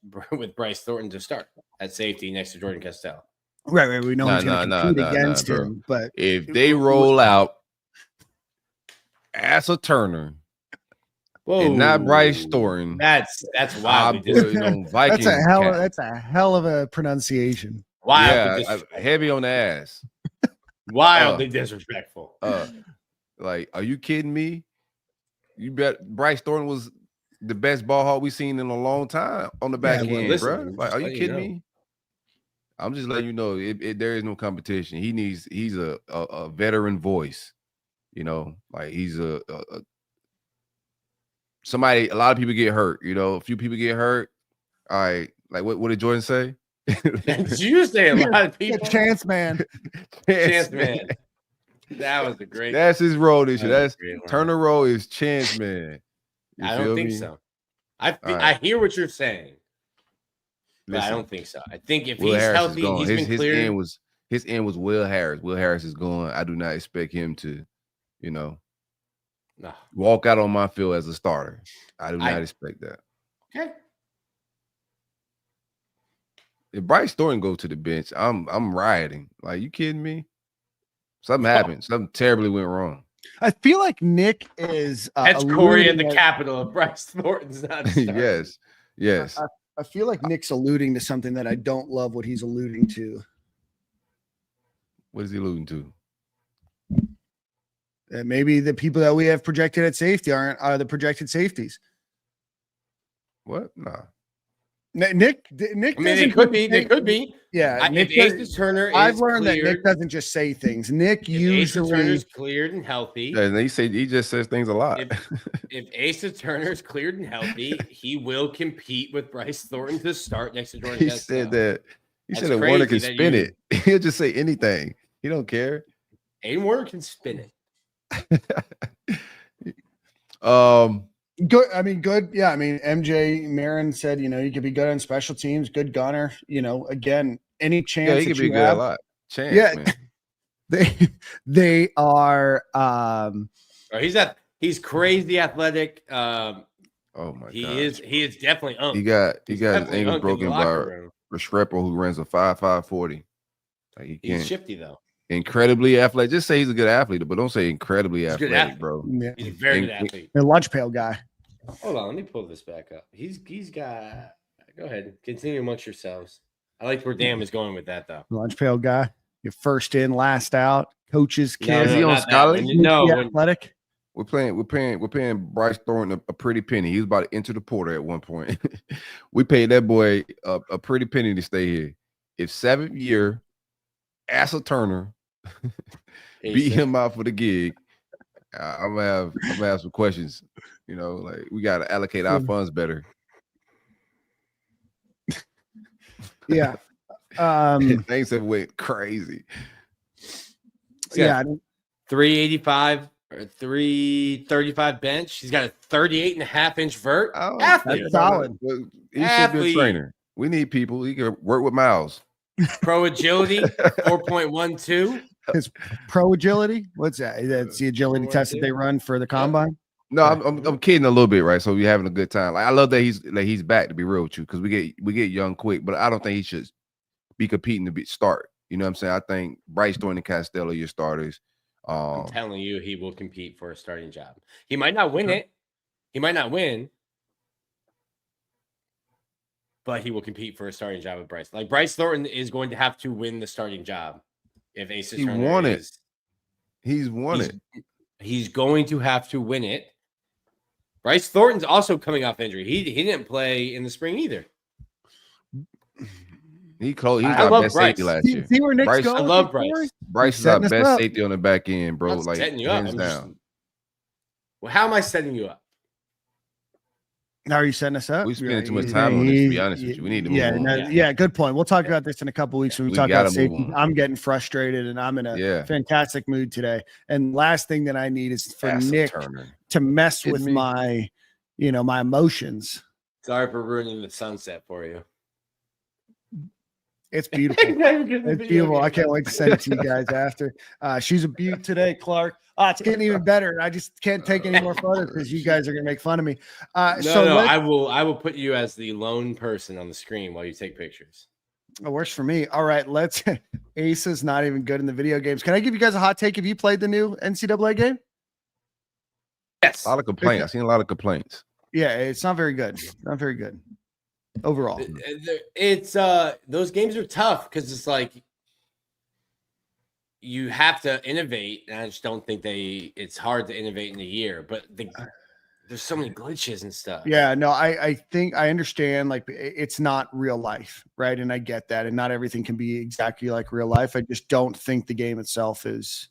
Thornton to start at safety next to Jordan Castell. Right. We know he's going to compete against him, but if they roll out Asa Turner. Whoa. And not Bryce Thornton. That's wild. That's a hell of a pronunciation. Wild. Yeah, heavy on the ass. Wildly disrespectful. Like, are you kidding me? You bet Bryce Thornton was the best ball hawk we've seen in a long time on the back end, bro. Like, are you kidding me? I'm just letting you know there is no competition. He's a veteran voice, like he's a somebody. A lot of people get hurt, a few people get hurt. All right, like what did Jordan say? Did you say a lot of people? Chance man. Chance man. That was a great. That's his role this year. That's Turner role is Chance man. I don't think so. I hear what you're saying. But I don't think so. I think if Will he's Harris healthy, and he's been cleared. His end was Will Harris. Will Harris is going. I do not expect him to, walk out on my field as a starter. I do not expect that. Okay. If Bryce Thornton go to the bench, I'm rioting. Like, you kidding me? Something happened. Something terribly went wrong. I feel like Nick is that's Corey at the capital of Bryce Thornton's not yes. I feel like Nick's alluding to something that I don't love what he's alluding to. What is he alluding to? That maybe the people that we have projected at safety are the projected safeties. What? Nah. Nick. I mean, they could be. They could be. Yeah. Nick Asa Turner. I've learned that Nick doesn't just say things. Nick usually Turner's cleared and healthy. Yeah, and he just says things a lot. If Asa Turner's cleared and healthy, he will compete with Bryce Thornton to start next to Jordan. He said that. He said that Warner can spin it. He'll just say anything. He don't care. Aiden Warner can spin it. Good. I mean, good. Yeah. I mean, MJ Marin said, you could be good on special teams, good gunner. Again, any chance. Yeah, he could be good a lot. Chance, yeah, man. They are. He's crazy athletic. Oh my god, he is definitely. He got his ankle broken by Restrepo, who runs a 5.5 40. Like, he's shifty though. Incredibly athletic. Just say he's a good athlete, but don't say incredibly athletic, bro. Yeah. He's a very good athlete. A lunch pail guy. Hold on, let me pull this back up. He's got. Go ahead, continue amongst yourselves. I like where Dan is going with that though. Lunch pail guy. You're first in, last out. Coach's kid. Is he on scholarship? No, athletic. We're paying Bryce Thornton a pretty penny. He was about to enter the portal at one point. We paid that boy a pretty penny to stay here. If 7th year Asa Turner beat him out for the gig, I'm gonna have some questions. Like, we gotta allocate our funds better. Yeah. Things have went crazy. Yeah. 385 or 335 bench. He's got a 38.5-inch vert. Oh, that's solid. He should be a trainer. We need people. He can work with Miles. Pro agility 4.12. His pro agility. What's that? That's the agility test that they run for the combine. No, I'm kidding a little bit, right? So we're having a good time. Like, I love that he's back, to be real with you, because we get young quick, but I don't think he should be competing to start. You know what I'm saying? I think Bryce Thornton and Costello are your starters. I'm telling you, he will compete for a starting job. He might not win it. He might not win, but he will compete for a starting job with Bryce. Like, Bryce Thornton is going to have to win the starting job if Asa Turner won it. He's won it. He's going to have to win it. Bryce Thornton's also coming off injury. He didn't play in the spring either. He's our best safety last year. See where Nick's Bryce, going? I love Bryce. Bryce is our best safety on the back end, bro. I'm like, setting you up. Well, how am I setting you up? How are you setting us up? We spending too much time on this, to be honest with you. We need to move on. Yeah, good point. We'll talk about this in a couple weeks when we talk about safety. I'm getting frustrated and I'm in a fantastic mood today. And last thing that I need is for Nick to mess with my emotions. Sorry for ruining the sunset for you. It's beautiful. It's beautiful. I can't wait to send it to you guys after. She's a beaut today, Clark. It's getting even better. I just can't take any more photos because you guys are gonna make fun of me. I will put you as the lone person on the screen while you take pictures. It works for me. All right, Asa's not even good in the video games. Can I give you guys a hot take? Have you played the new NCAA game? Yes. A lot of complaints. I've seen a lot of complaints. Yeah, it's not very good. Not very good overall. It's those games are tough because it's like you have to innovate, and I just don't think it's hard to innovate in a year, but there's so many glitches and stuff. Yeah, no, I think I understand, like, it's not real life, right? And I get that, and not everything can be exactly like real life. I just don't think the game itself is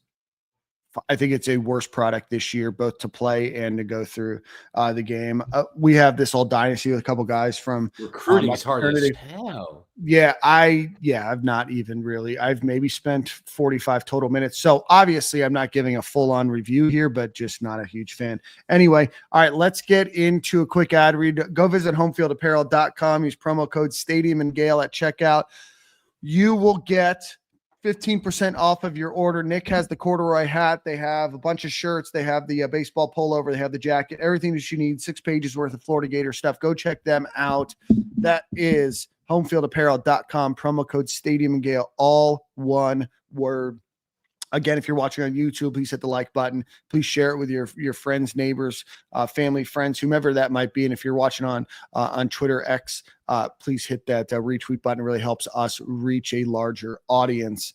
I think it's a worse product this year, both to play and to go through the game. We have this whole dynasty with a couple guys from recruiting is hard as hell. Yeah, I've not even really. I've maybe spent 45 total minutes. So obviously I'm not giving a full-on review here, but just not a huge fan. Anyway, all right, let's get into a quick ad read. Go visit homefieldapparel.com. Use promo code Stadium and Gale at checkout. You will get 15% off of your order. Nick has the corduroy hat. They have a bunch of shirts. They have the baseball pullover. They have the jacket, everything that you need, 6 pages worth of Florida Gator stuff. Go check them out. That is homefieldapparel.com, promo code Stadium and Gale, all one word. Again, if you're watching on YouTube, please hit the like button. Please share it with your friends, neighbors, family, friends, whomever that might be. And if you're watching on Twitter X, please hit that retweet button. It really helps us reach a larger audience.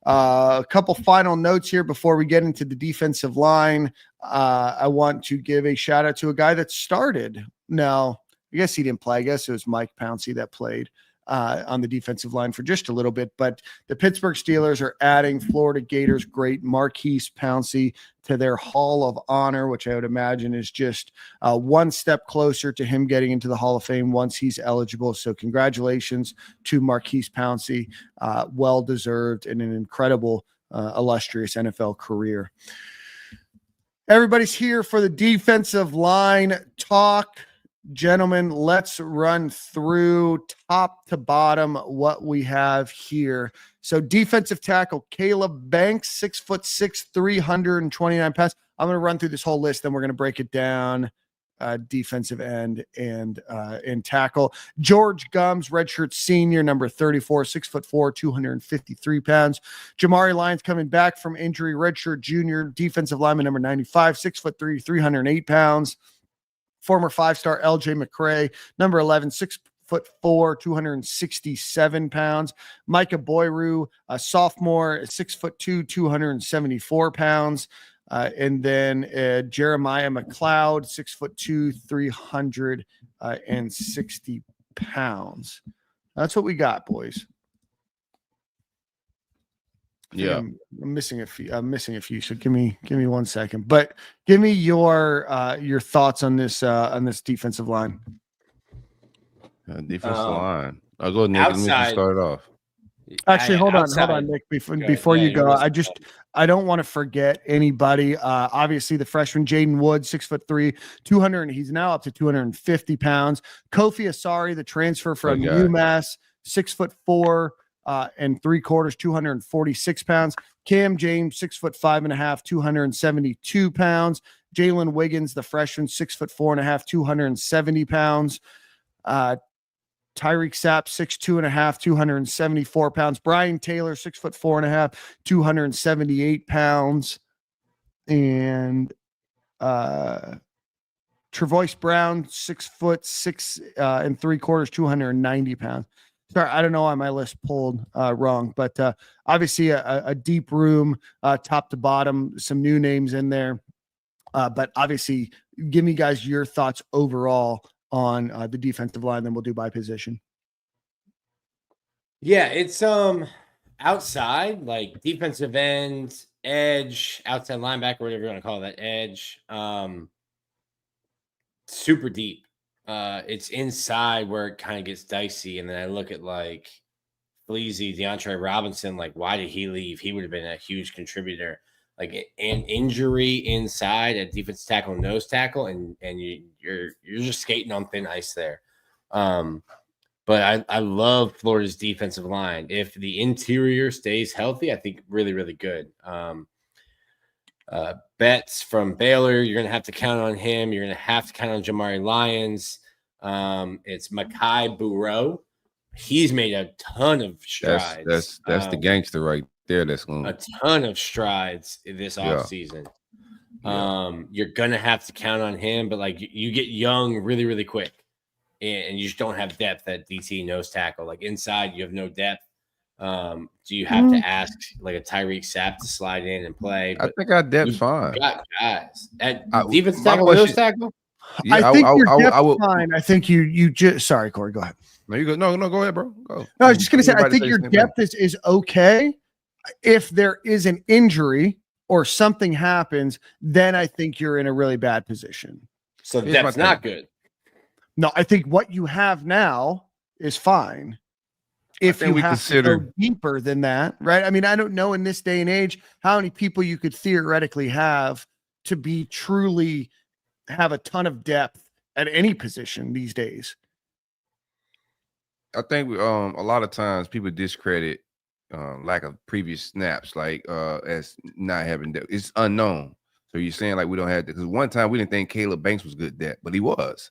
A couple final notes here before we get into the defensive line. I want to give a shout out to a guy that started. No, I guess he didn't play. I guess it was Mike Pouncey that played on the defensive line for just a little bit, but the Pittsburgh Steelers are adding Florida Gators great Marquise Pouncey to their Hall of Honor, which I would imagine is just one step closer to him getting into the Hall of Fame once he's eligible. So congratulations to Marquise Pouncey. Well-deserved and an incredible, illustrious NFL career. Everybody's here for the defensive line talk. Gentlemen, let's run through top to bottom what we have here. So defensive tackle, Caleb Banks, 6'6", 329 pounds. I'm going to run through this whole list, then we're going to break it down. Defensive end and tackle. George Gumbs, redshirt senior, number 34, 6'4", 253 pounds. Jamari Lyons coming back from injury, redshirt junior, defensive lineman, number 95, 6'3", 308 pounds. Former 5-star LJ McCray, number 11, 6'4", 267 pounds. Micah Boyru, a sophomore, 6'2", 274 pounds. And then Jeremiah McLeod, 6'2", 360 pounds. That's what we got, boys. Yeah, I'm missing a few. So give me 1 second. But give me your thoughts on this defensive line. Defensive line. I'll go, Nick. Let me just start off. Actually, hold on, Nick. Before you go, I don't want to forget anybody. Obviously, the freshman Jaden Wood, 6'3", 200. He's now up to 250 pounds. Kofi Asari, the transfer from UMass, 6'4". And 3/4, 246 pounds. Cam James, 6'5.5", 272 pounds. Jalen Wiggins, the freshman, 6'4.5", 270 pounds. Tyreak Sapp, 6'2.5", 274 pounds. Brian Taylor, 6'4.5", 278 pounds. And Trevoice Brown, 6'6" and 3/4, 290 pounds. Sorry, I don't know why my list pulled wrong, but obviously a deep room, top to bottom, some new names in there. But obviously, give me, guys, your thoughts overall on the defensive line, then we'll do by position. Yeah, it's outside, like defensive end, edge, outside linebacker, whatever you want to call that, edge. Super deep. It's inside where it kind of gets dicey, and then I look at like Fleazy, DeAndre Robinson. Like, why did he leave? He would have been a huge contributor. Like an injury inside at defensive tackle, nose tackle, and you're just skating on thin ice there. But I love Florida's defensive line. If the interior stays healthy, I think really, really good. Betts from Baylor, you're going to have to count on him. You're going to have to count on Jamari Lyons. It's Makai Bureau. He's made a ton of strides. That's the gangster right there. That's going a ton of strides this offseason. You're going to have to count on him, but like you get young really, really quick, and you just don't have depth at DT nose tackle. Like inside, you have no depth. Do you have to ask like a Tyreak Sapp to slide in and play? But I think our depth's fine. Got guys at defense tackle, nose tackle. Yeah, I think your depth's fine. I think you just sorry, Corey. Go ahead. No, you go. No, go ahead, bro. Go. No, I was just gonna say I think your depth is okay if there is an injury or something happens, then I think you're in a really bad position. So that's not good. No, I think what you have now is fine. If you have to go deeper than that, right? I mean, I don't know in this day and age how many people you could theoretically have to be truly have a ton of depth at any position these days. I think a lot of times people discredit lack of previous snaps, like as not having depth. It's unknown. So you're saying like we don't have, because one time we didn't think Caleb Banks was good depth, but he was.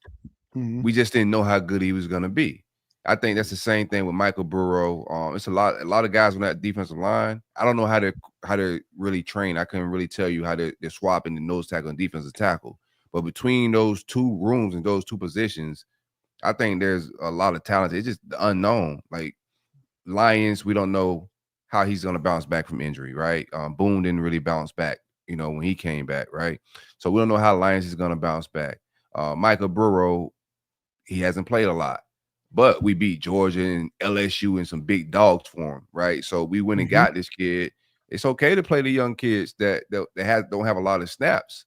Mm-hmm. We just didn't know how good he was going to be. I think that's the same thing with Michael Burrow. It's a lot of guys on that defensive line. I don't know how to really train. I couldn't really tell you how they're swapping the nose tackle and defensive tackle. But between those two rooms and those two positions, I think there's a lot of talent. It's just the unknown. Like Lions, we don't know how he's going to bounce back from injury, right? Boone didn't really bounce back, when he came back, right? So we don't know how Lions is going to bounce back. Michael Burrow, he hasn't played a lot, but we beat Georgia and LSU and some big dogs for him, right? So we went and got this kid. It's okay to play the young kids that don't have a lot of snaps.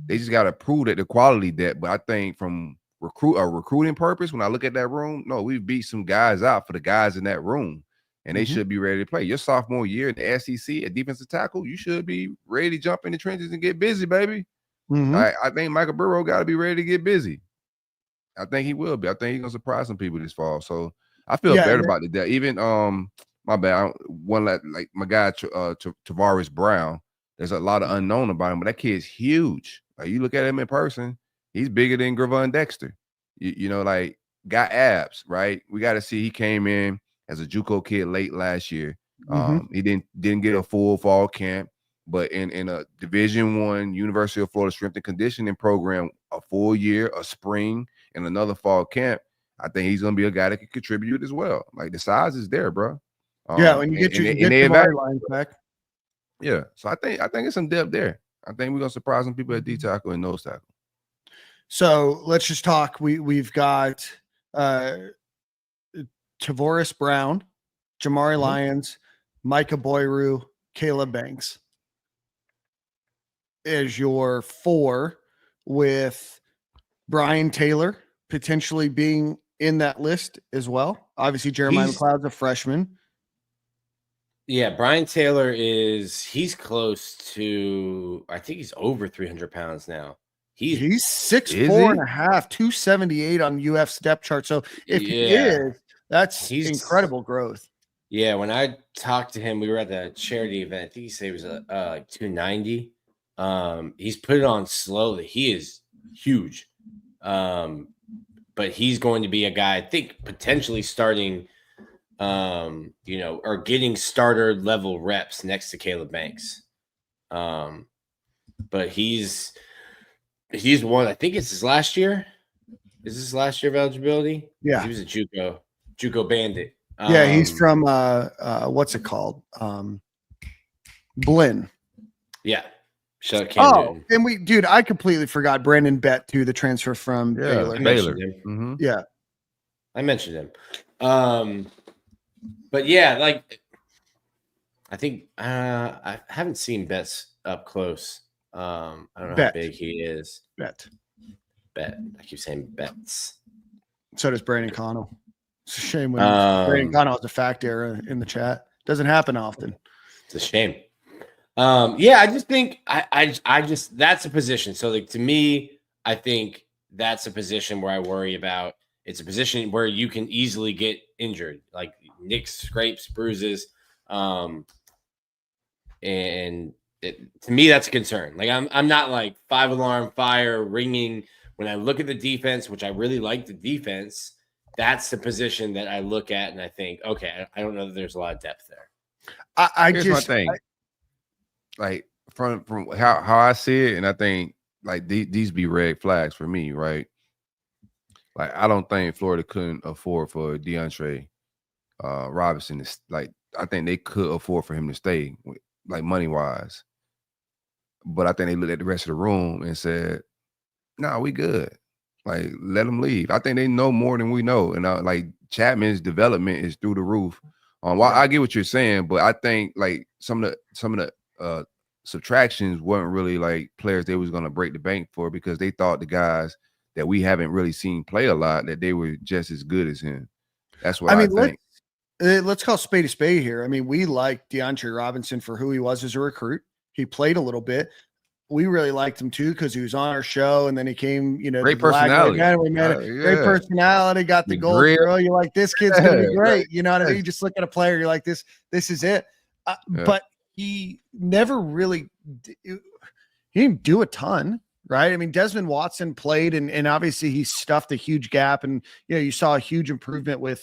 They just got to prove that the quality that. But I think from recruiting purpose, when I look at that room, no, we beat some guys out for the guys in that room, and they should be ready to play. Your sophomore year in the SEC at defensive tackle, you should be ready to jump in the trenches and get busy, baby. I think Michael Burrow got to be ready to get busy. I think he will be. I think he's gonna surprise some people this fall. So I feel better about the depth. Even my bad, like my guy Tavares Brown. There's a lot of unknown about him, but that kid's huge. Like you look at him in person, he's bigger than Gravon Dexter. Like got abs, right? We got to see. He came in as a JUCO kid late last year. He didn't get a full fall camp, but in a Division I University of Florida strength and conditioning program, a full year, a spring, and another fall camp, I think he's gonna be a guy that can contribute as well. Like the size is there, bro. When you get your lines back. Yeah, so I think it's some depth there. I think we're gonna surprise some people at D tackle and nose tackle. So let's just talk. We've got Tavares Brown, Jamari Lyons, Micah Boyru, Caleb Banks is your 4, with Brian Taylor potentially being in that list as well. Obviously, Jeremiah McLeod's a freshman. Yeah, Brian Taylor he's close to, I think he's over 300 pounds now. He's 6'4" and a half, 278 on UF's depth chart. So if he is, that's incredible growth. Yeah, when I talked to him, we were at the charity event. I think he said he was like 290. He's put it on slowly. He is huge. But he's going to be a guy, I think, potentially starting or getting starter level reps next to Caleb Banks. But he's one, I think it's his last year. Is this last year of eligibility? Yeah. He was a JUCO bandit. Yeah, he's from what's it called? Blinn. Yeah. And I completely forgot Brandon Bett too, the transfer from Baylor. Yeah. I mentioned him. But yeah, like I think I haven't seen Betts up close. I don't know how big he is. Bet. I keep saying Betts. So does Brandon Connell. It's a shame when Brandon Connell has a fact error in the chat. Doesn't happen often. It's a shame. I just think I just that's a position. So like to me, I think that's a position where I worry about. It's a position where you can easily get injured, like nicks, scrapes, bruises. And to me, that's a concern. Like I'm not like 5-alarm fire ringing when I look at the defense, which I really like the defense. That's the position that I look at and I think, okay, I don't know that there's a lot of depth there. Here's my thing. Like from how I see it, and I think like these be red flags for me, right? Like I don't think Florida couldn't afford for DeAndre Robinson to I think they could afford for him to stay, like money wise. But I think they looked at the rest of the room and said, "Nah, we good. Like let him leave." I think they know more than we know, and like Chapman's development is through the roof. I get what you're saying, but I think like some of the subtractions weren't really like players they was going to break the bank for, because they thought the guys that we haven't really seen play a lot, that they were just as good as him. That's what I think. Let's call spade a spade here. I mean, we like DeAndre Robinson for who he was as a recruit. He played a little bit. We really liked him too because he was on our show, and then he came, great personality. We met great personality. Got the gold girl. You're like, this kid's gonna be great. You know what I mean? You just look at a player, you're like, this is it. But he never really. He didn't do a ton, right? I mean, Desmond Watson played, and obviously he stuffed a huge gap, and you saw a huge improvement with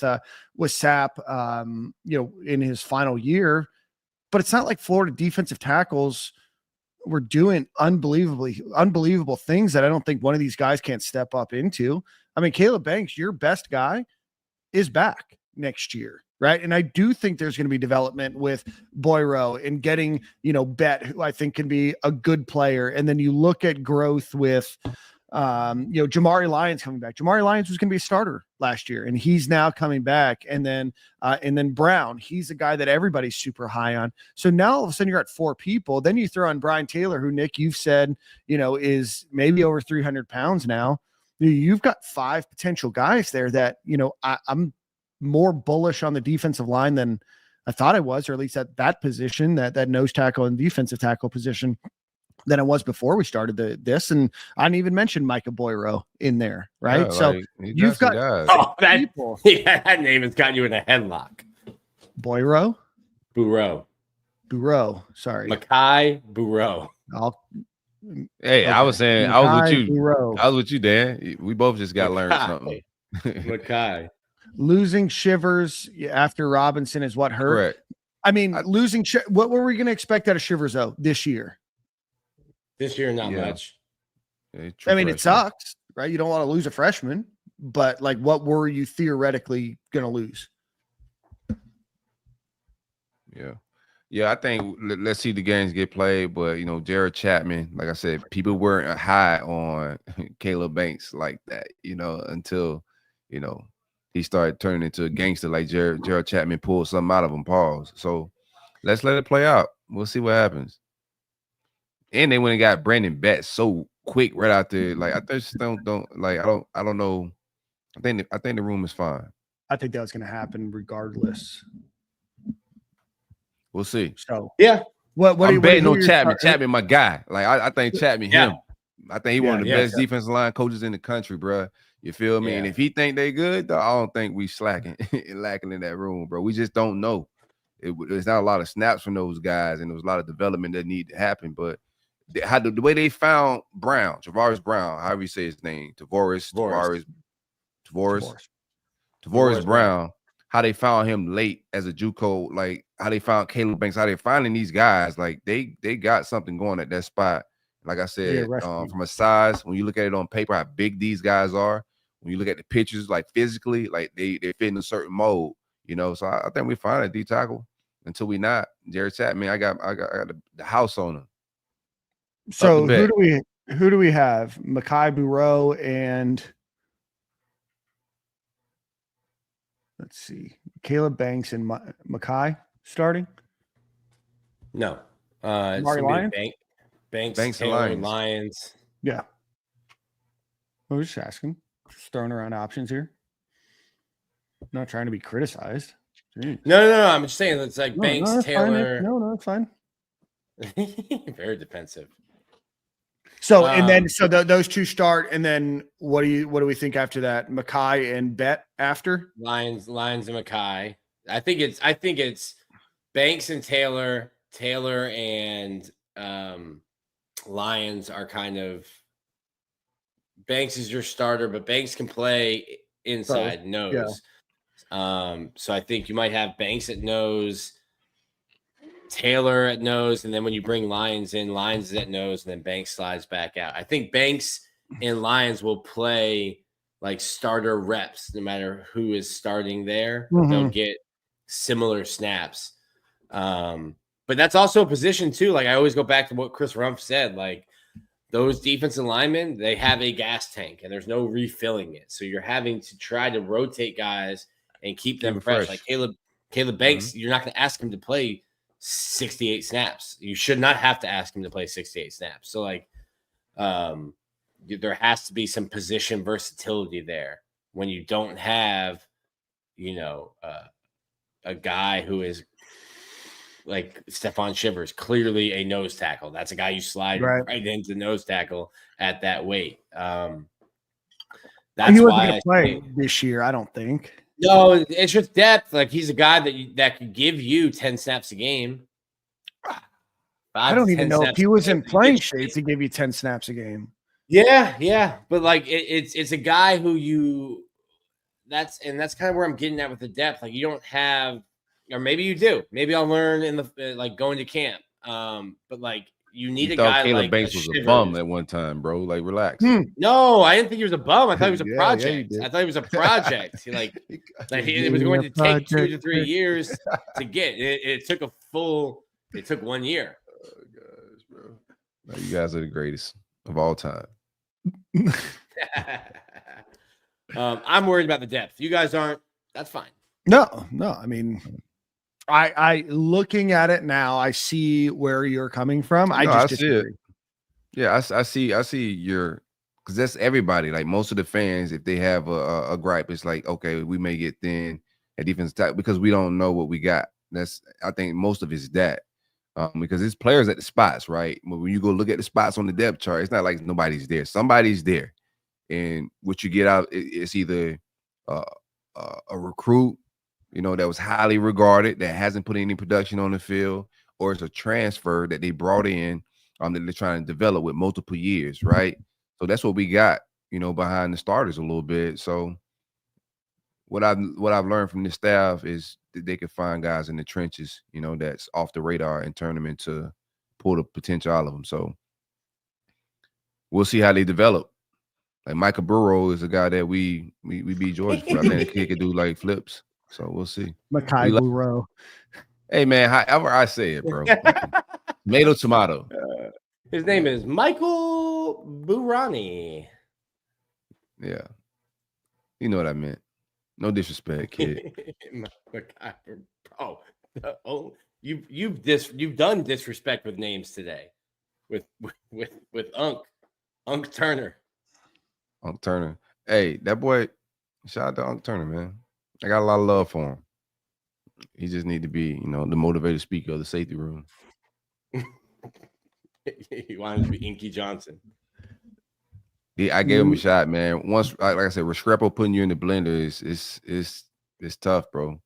Sapp, in his final year. But it's not like Florida defensive tackles were doing unbelievable things that I don't think one of these guys can't step up into. I mean, Caleb Banks, your best guy, is back next year, right? And I do think there's going to be development with Boyro and getting, Bet, who I think can be a good player. And then you look at growth with, Jamari Lyons coming back. Jamari Lyons was going to be a starter last year, and he's now coming back. And then Brown, he's a guy that everybody's super high on. So now all of a sudden you're at 4 people. Then you throw on Brian Taylor, who, Nick, you've said, is maybe over 300 pounds now. You've got 5 potential guys there that, I'm more bullish on the defensive line than I thought I was, or at least at that position, that nose tackle and defensive tackle position, than it was before we started this. And I didn't even mention Micah Boyro in there, right? Yeah, so you've got people. Yeah, that name has got you in a headlock. Boyro? Bureau. Sorry. Makai Bureau. I was saying, Makai I was with you. Bureau. I was with you, Dan. We both just got learned something. Makai. Losing Shivers after Robinson is what hurt. Correct. I mean, what were we going to expect out of Shivers, though, this year? This year, not much. I mean, it sucks, right? You don't want to lose a freshman, but like, what were you theoretically going to lose? Yeah. I think let's see the games get played, but Jared Chapman, like I said, people weren't high on Caleb Banks like that, until he started turning into a gangster like Jared Chapman pulled something out of him. Pause. So let's let it play out. We'll see what happens. And they went and got Brandon Betts so quick right out there. Like, I just don't like. I don't know. I think the room is fine. I think that was going to happen regardless. We'll see. So yeah, I'm betting on Chapman. Chapman, my guy. Like, I think Chapman, him. I think he one of the best defensive line coaches in the country, bro. You feel me? And if he think they good, though, I don't think we lacking in that room, bro. We just don't know. There's not a lot of snaps from those guys, and there was a lot of development that need to happen, but. The way they found Tavares Brown, however you say his name, Tavares Brown, how they found him late as a JUCO, like how they found Caleb Banks, how they finding these guys, like they got something going at that spot. Like I said, from a size, when you look at it on paper, how big these guys are, when you look at the pictures, like physically, like they fit in a certain mold, So I think we find a D tackle until we not. Jared Chapman, I got the house on him. So who do we have? Makai Bureau and let's see, Caleb Banks and Makai starting? No. Lyons? Banks Taylor, Lyons. Yeah. I was just asking. Just throwing around options here. I'm not trying to be criticized. Jeez. No. I'm just saying it's like Banks, Taylor. No, it's fine. Very defensive. So and then those two start, and then what do we think after that? Makai and Bet after Lyons and Makai. I think it's Banks and Taylor and Lyons are kind of. Banks is your starter, but Banks can play inside nose. Yeah. So I think you might have Banks at nose. Taylor at nose, and then when you bring Lyons in, Lyons is at nose, and then Banks slides back out. I think Banks and Lyons will play like starter reps no matter who is starting there. Mm-hmm. They'll get similar snaps. But that's also a position too. Like I always go back to what Chris Rumpf said, like those defensive linemen, they have a gas tank and there's no refilling it. So you're having to try to rotate guys and keep them fresh. Like Caleb Banks, you're not going to ask him to play 68 snaps. You should not have to ask him to play 68 snaps. So like, there has to be some position versatility there when you don't have, a guy who is like Stephon Shivers, clearly a nose tackle. That's a guy you slide right into nose tackle at that weight. That's he wasn't why going to play this year, I don't think. No, it's just depth. Like he's a guy that could give you 10 snaps a game. I don't even know if he was in playing shape to give you 10 snaps a game. Yeah. But like it's a guy who that's kind of where I'm getting at with the depth. Like you don't have, or maybe you do. Maybe I'll learn in the like going to camp. But like you need a guy Caleb like Banks was a bum at one time, bro. Like relax. No, I didn't think he was a bum. I thought he was a project. I thought he was a project. It was going to take 2 to 3 years to get. It took 1 year. Oh gosh, bro. No, you guys are the greatest of all time. I'm worried about the depth. You guys aren't. That's fine. No. I mean, I looking at it now, I see where you're coming from. I see it. Yeah, I see your, because that's everybody. Like most of the fans, if they have a gripe, it's like, okay, we may get thin at defensive tackle because we don't know what we got. I think most of it's that. Because it's players at the spots, right? When you go look at the spots on the depth chart, it's not like nobody's there. Somebody's there. And what you get out, it's either a recruit, that was highly regarded, that hasn't put any production on the field, or it's a transfer that they brought in that they're trying to develop with multiple years, right? So that's what we got, behind the starters a little bit. So what I've learned from this staff is that they can find guys in the trenches, that's off the radar and turn them into pull the potential out of them. So we'll see how they develop. Like Michael Burrow is a guy that we beat Georgia for. I think the kid could do like flips. So we'll see. Makai Burrow. Hey man, however I say it, bro. Tomato. His name is Michael Burani. Yeah. You know what I meant. No disrespect, kid. You've done disrespect with names today. With Unc Turner. Unc Turner. Hey, that boy, shout out to Unc Turner, man. I got a lot of love for him. He just need to be, the motivated speaker of the safety room. He wanted to be Inky Johnson. Yeah, I gave him a shot, man. Once, like I said, Restrepo putting you in the blender is tough, bro.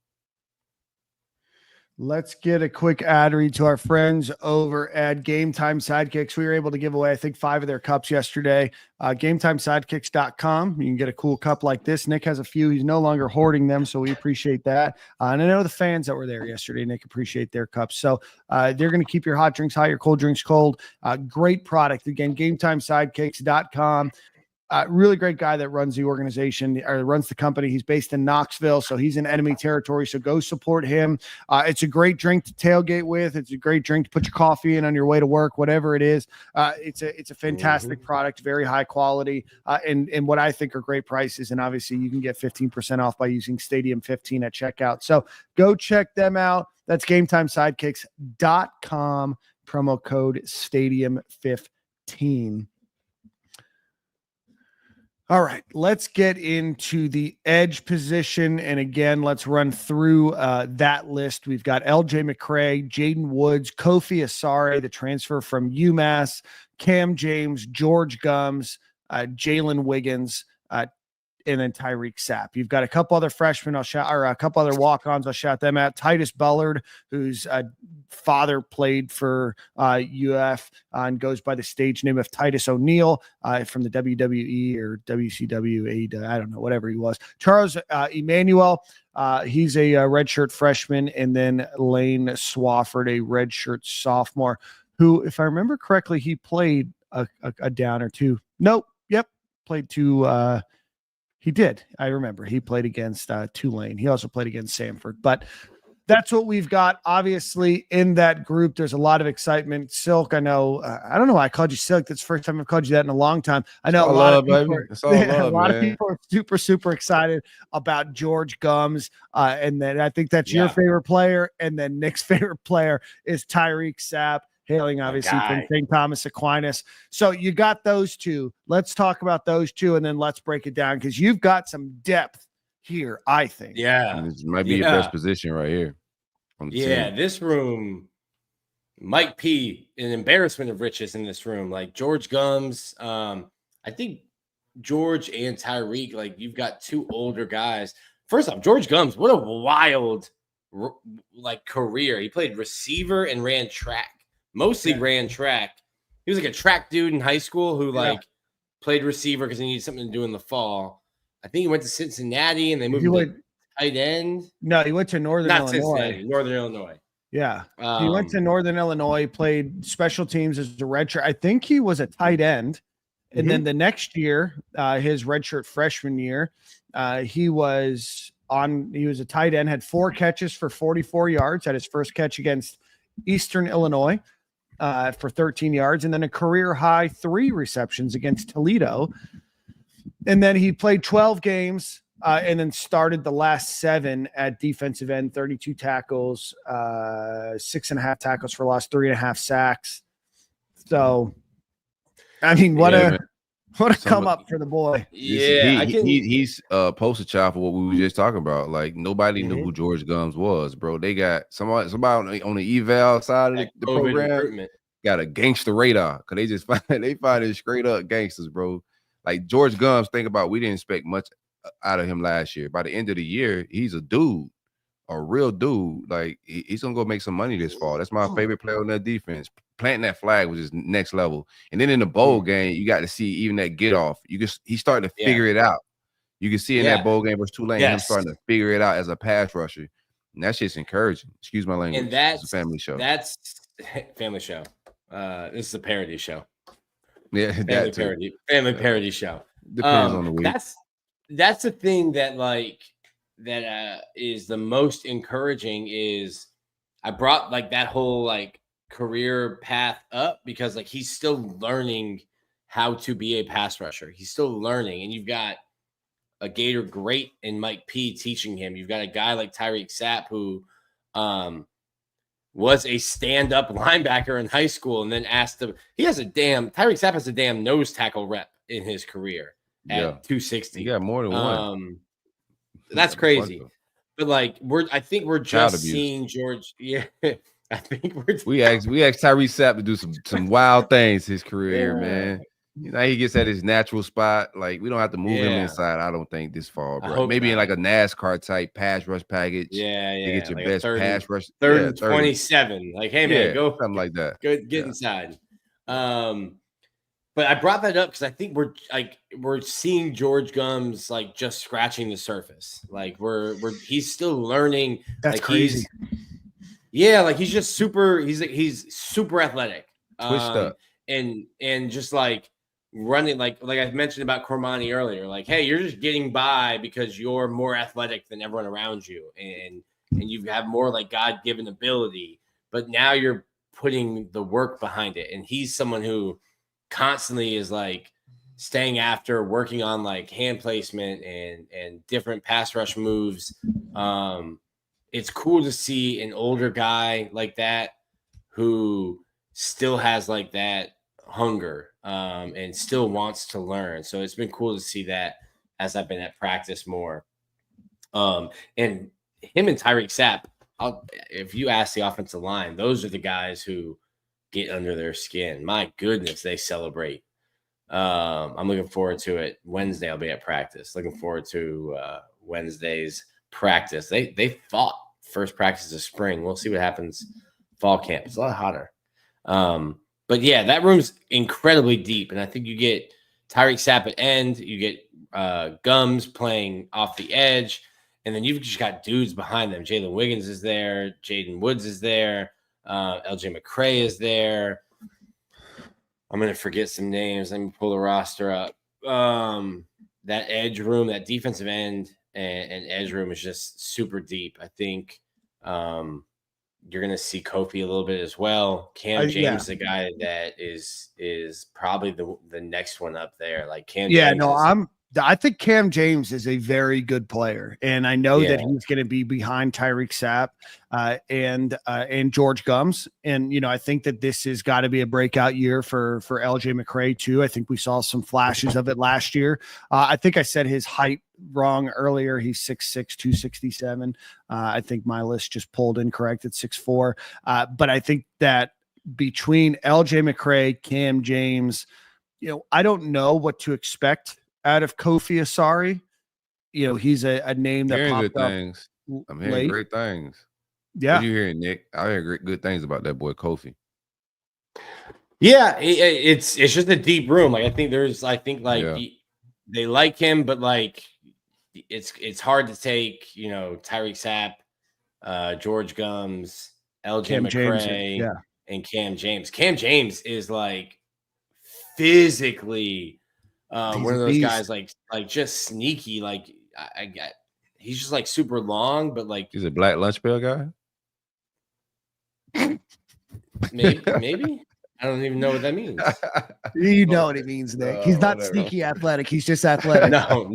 Let's get a quick ad read to our friends over at Game Time Sidekicks. We were able to give away, I think, 5 of their cups yesterday. GameTimeSidekicks.com. You can get a cool cup like this. Nick has a few. He's no longer hoarding them, so we appreciate that. And I know the fans that were there yesterday, Nick, appreciate their cups. So they're going to keep your hot drinks hot, your cold drinks cold. Great product. Again, GameTimeSidekicks.com. Really great guy that runs the organization or runs the company. He's based in Knoxville, so he's in enemy territory. So go support him. It's a great drink to tailgate with. It's a great drink to put your coffee in on your way to work, whatever it is. It's a fantastic product, very high quality, and what I think are great prices. And obviously, you can get 15% off by using Stadium 15 at checkout. So go check them out. That's GameTimeSidekicks.com. Promo code Stadium 15. All right, let's get into the edge position. And again, let's run through that list. We've got LJ McCray, Jaden Woods, Kofi Asare, the transfer from UMass, Cam James, George Gumbs, Jalen Wiggins, and then Tyreak Sapp. You've got a couple other freshmen a couple other walk-ons I'll shout them out. Titus Bullard, whose father played for UF and goes by the stage name of Titus O'Neil from the WWE or WCW, I don't know, whatever he was. Charles Emmanuel, he's a redshirt freshman, and then Lane Swafford, a redshirt sophomore, who, if I remember correctly, he played a down or two. Nope. Yep. Played two. He did. I remember he played against Tulane. He also played against Samford. But that's what we've got. Obviously, in that group, there's a lot of excitement. Silk, I know. I don't know why I called you Silk. That's the first time I've called you that in a long time. I know a lot of people are super excited about George Gumbs. And then I think that's your favorite player. And then Nick's favorite player is Tyreak Sapp, hailing obviously from St. Thomas Aquinas. So you got those two. Let's talk about those two, and then let's break it down because you've got some depth here, I think. Yeah. And this might be your best position right here. Yeah, this room, Mike P, an embarrassment of riches in this room. Like George Gumbs, I think George and Tyreak, like you've got two older guys. First off, George Gumbs, what a wild like career. He played receiver and ran track. Mostly ran track. He was like a track dude in high school who played receiver because he needed something to do in the fall. I think he went to Cincinnati and they moved to tight end. No, he went to Northern Illinois. Northern Illinois. Yeah. He went to Northern Illinois, played special teams as a redshirt. I think he was a tight end. And then the next year, his redshirt freshman year, he was a tight end, had 4 catches for 44 yards, had his first catch against Eastern Illinois for 13 yards, and then a career high 3 receptions against Toledo. And then he played 12 games and then started the last 7 at defensive end, 32 tackles, 6.5 tackles for loss, 3.5 sacks. So, I mean, what a come up for the boy. Yeah, he's poster child for what we were just talking about. Like nobody knew who George Gumbs was, bro. They got somebody on the eval side of the program got a gangster radar because they find it straight up gangsters, bro. Like George Gumbs, think about, we didn't expect much out of him last year. By the end of the year, he's a dude, a real dude. Like he's gonna go make some money this fall. That's my favorite player on that defense. Planting that flag was just next level. And then in the bowl game, you got to see even that get off. He's starting to figure it out. You can see in that bowl game versus Tulane, him starting to figure it out as a pass rusher. And that's just encouraging. Excuse my language. And that's a family show. That's family show. This is a parody show. Yeah, family parody show. Depends on the week. That's the thing that is the most encouraging is I brought like that whole like career path up because like he's still learning how to be a pass rusher. He's still learning, and you've got a Gator great in Mike P teaching him. You've got a guy like Tyreak Sapp who was a stand-up linebacker in high school and then Tyreak Sapp has a damn nose tackle rep in his career at 260. You got more than one. That's crazy. But like I think we're just seeing George. Yeah. I think we asked Tyreak Sapp to do some wild things his career, man. You know, he gets at his natural spot. Like we don't have to move him inside. I don't think this fall, bro. Maybe in like a NASCAR type pass rush package. Yeah. To get your like best pass rush. 27. Like, hey man, go something like that. Get inside. But I brought that up because I think we're seeing George Gumbs like just scratching the surface. Like he's still learning. That's like, crazy. Like he's just he's super athletic. Twitched up. And just like running like I mentioned about Cormani earlier, like, hey, you're just getting by because you're more athletic than everyone around you, and you have more like God-given ability, but now you're putting the work behind it. And he's someone who constantly is like staying after, working on like hand placement and different pass rush moves. It's cool to see an older guy like that who still has like that hunger and still wants to learn. So it's been cool to see that as I've been at practice more. And him and Tyreak Sapp, if you ask the offensive line, those are the guys who get under their skin. My goodness, they celebrate. I'm looking forward to it. Wednesday, I'll be at practice. Looking forward to Wednesday's practice. They fought first practice of spring. We'll see what happens fall camp. It's a lot hotter. But yeah, that room's incredibly deep. And I think you get Tyreak Sapp at end, you get Gumbs playing off the edge, and then you've just got dudes behind them. Jalen Wiggins is there, Jaden Woods is there, LJ McCray is there. I'm gonna forget some names. Let me pull the roster up. That edge room, that defensive end and edge room is just super deep. I think You're going to see Kofi a little bit as well. Cam James, the guy that is probably the next one up there. Like Cam James. I think Cam James is a very good player, and I know that he's going to be behind Tyreak Sapp and George Gumbs. And I think that this has got to be a breakout year for LJ McCray too. I think we saw some flashes of it last year. I think I said his height wrong earlier. He's 6'6", 267. I think my list just pulled incorrect at 6'4". But I think that between LJ McCray, Cam James, I don't know what to expect out of Kofi Asari. He's a name that hearing popped good up things. I'm hearing late. great things. Yeah. What are you hearing, Nick? I hear good things about that boy Kofi. Yeah, it's just a deep room. Like I think they like him, but like it's hard to take, Tyreak Sapp, George Gumbs, LJ Cam McCray, James, and Cam James. Cam James is like physically one of those guys like just sneaky. Like he's just like super long, but like he's a black lunch pail guy. Maybe. I don't even know what that means. You know what it means, Nick. He's not sneaky athletic. He's just athletic. No.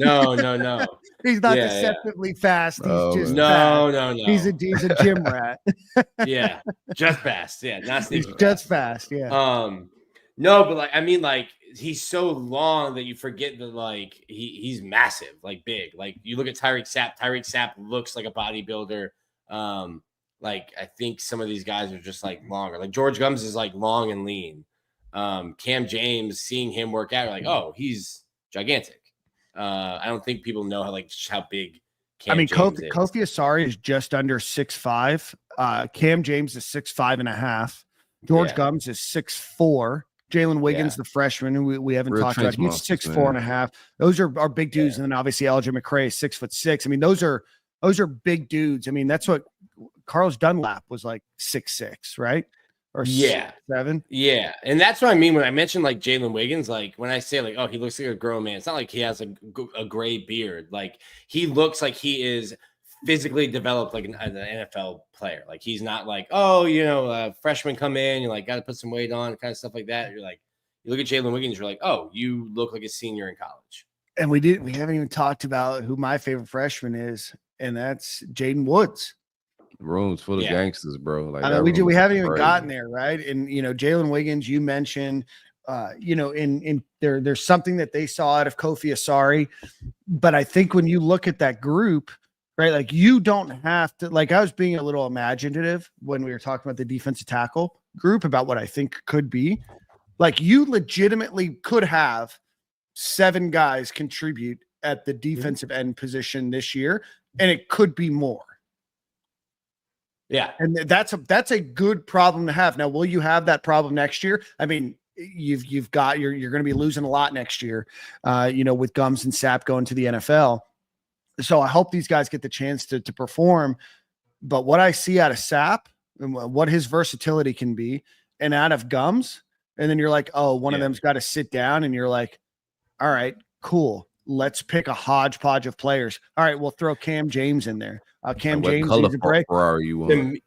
He's not deceptively fast. He's just no. He's a gym rat. Yeah, just fast. Yeah, not sneaky. He's just fast. Yeah. No, but like I mean, like he's so long that you forget that like he's massive, like big. Like you look at Tyreak Sapp. Tyreak Sapp looks like a bodybuilder. Like I think some of these guys are just like longer. Like George Gumbs is like long and lean. Cam James, seeing him work out, you're like, oh, he's gigantic. I don't think people know how big Cam James is. Kofi Asari is just under 6'5". Cam James is 6'5.5". George Gumbs is 6'4". Jalen Wiggins, the freshman, who we haven't talked about, he's 6'4.5". Those are big dudes. And then obviously LJ McCray is 6'6". I mean, those are big dudes. I mean, that's what Carlos Dunlap was like 6'6", right? Or 6'7". Yeah. And that's what I mean when I mentioned like Jalen Wiggins, like when I say like, oh, he looks like a grown man, it's not like he has a gray beard. Like he looks like he is physically developed like an NFL player. Like he's not like, oh, freshmen come in, you're like, got to put some weight on, kind of stuff like that. You're like, you look at Jalen Wiggins, you're like, oh, you look like a senior in college. And we haven't even talked about who my favorite freshman is, and that's Jaden Woods. Room's full of gangsters, bro. Like I mean, we haven't even gotten there, right? And Jalen Wiggins, you mentioned, in there's something that they saw out of Kofi Asari, but I think when you look at that group, right, like you don't have to. Like I was being a little imaginative when we were talking about the defensive tackle group about what I think could be. Like you legitimately could have 7 guys contribute at the defensive end position this year, and it could be more. Yeah. And that's a good problem to have. Now, will you have that problem next year? I mean, you're going to be losing a lot next year, with Gumbs and Sapp going to the NFL. So I hope these guys get the chance to perform. But what I see out of Sapp and what his versatility can be, and out of Gumbs, and then you're like, oh, one of them's got to sit down, and you're like, all right, cool. Let's pick a hodgepodge of players. All right, we'll throw Cam James in there. Cam James needs a break. Ferrari you want? To me,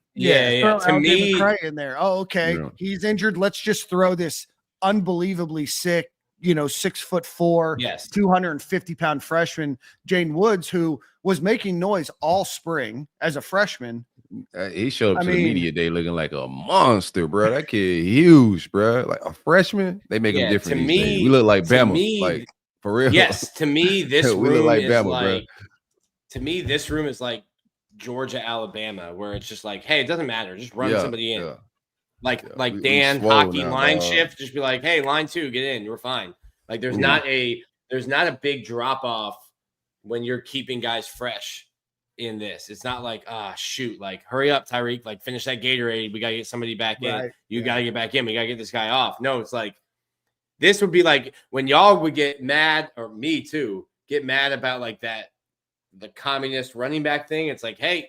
He showed up to the media day looking like a monster, bro. That kid huge, bro. Like a freshman, they make him different. To me, we look like Bama, like for real. Yes, to me, this room like is Bama, like. Bro. To me, this room is like Georgia, Alabama, where it's just like, hey, it doesn't matter, just run somebody in. Like Dan hockey line shift, just be like, hey, line 2, get in, you're fine. Like there's not a big drop off when you're keeping guys fresh in this. It's not like, shoot, like hurry up, Tyreak, like finish that Gatorade. We gotta get somebody back in. You gotta get back in. We gotta get this guy off. No, it's like this would be like when y'all would get mad, or me too, get mad about like the communist running back thing. It's like, hey,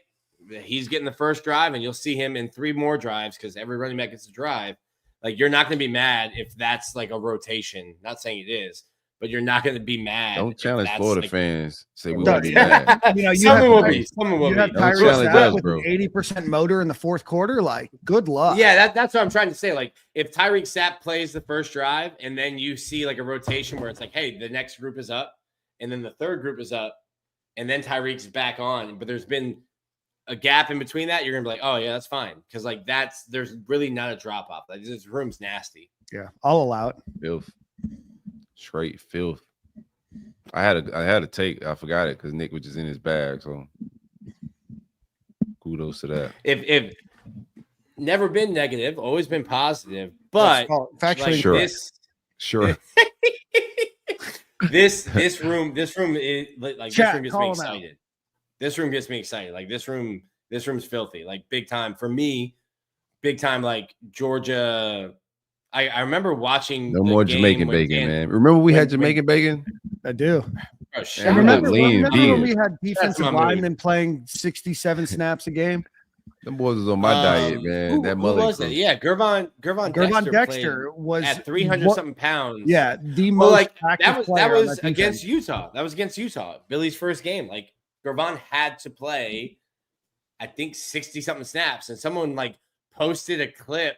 he's getting the first drive, and you'll see him in 3 more drives because every running back gets a drive. Like you're not gonna be mad if that's like a rotation. Not saying it is. but you're not going to be mad. Don't challenge Florida fans. Say we No, won't be mad. Someone will be. You have Tyreak Sapp with an 80% motor in the fourth quarter. Like, good luck. Yeah, that's what I'm trying to say. Like, if Tyreak Sapp plays the first drive, and then you see like a rotation where it's like, hey, the next group is up, and then the third group is up, and then Tyreek's back on, but there's been a gap in between that, you're gonna be like, oh yeah, that's fine, because like there's really not a drop off. Like this room's nasty. Yeah, I'll allow it. Filth, straight filth. I had a take. I forgot it because Nick was just in his bag. So kudos to that. If never been negative, always been positive, but like sure. this room is like Chat, this room gets me excited. This room gets me excited. Like this room's filthy. Like big time for me. Big time. Like Georgia. I remember watching. No more Jamaican bacon, man. Remember we had Jamaican bacon? I do. Oh, shit. Remember when we had defensive linemen playing 67 snaps a game? Them boys was on my diet, man. Who was it? Yeah, Gervon Dexter was at 300 something pounds. Yeah, the most that was against Utah. That was against Utah. Billy's first game. Like Gervon had to play, I think 60 something snaps, and someone like posted a clip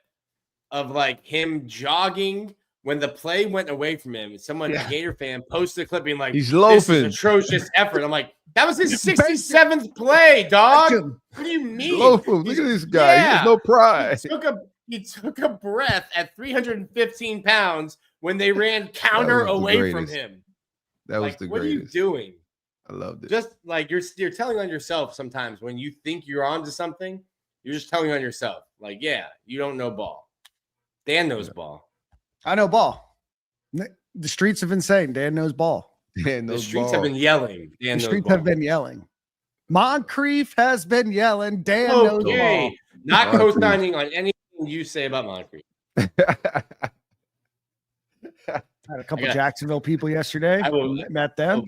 of like him jogging when the play went away from him. Someone, a Gator fan, posted a clip being like, he's loafing. This is atrocious effort. I'm like, that was his 67th play, dog. What do you mean? Look at this guy. He has no pride. He took a breath at 315 pounds when they ran counter away from him. That was the greatest. What are you doing? I loved it. Just like you're telling on yourself sometimes when you think you're onto something, you're just telling on yourself. Like, yeah, you don't know ball. Dan knows ball. I know ball. The streets have been saying Dan knows ball. The streets have been yelling. Dan the streets have been yelling. Moncrief has been yelling. Dan knows ball. Not co-signing on anything you say about Moncrief. Had a couple Jacksonville people yesterday. Met them.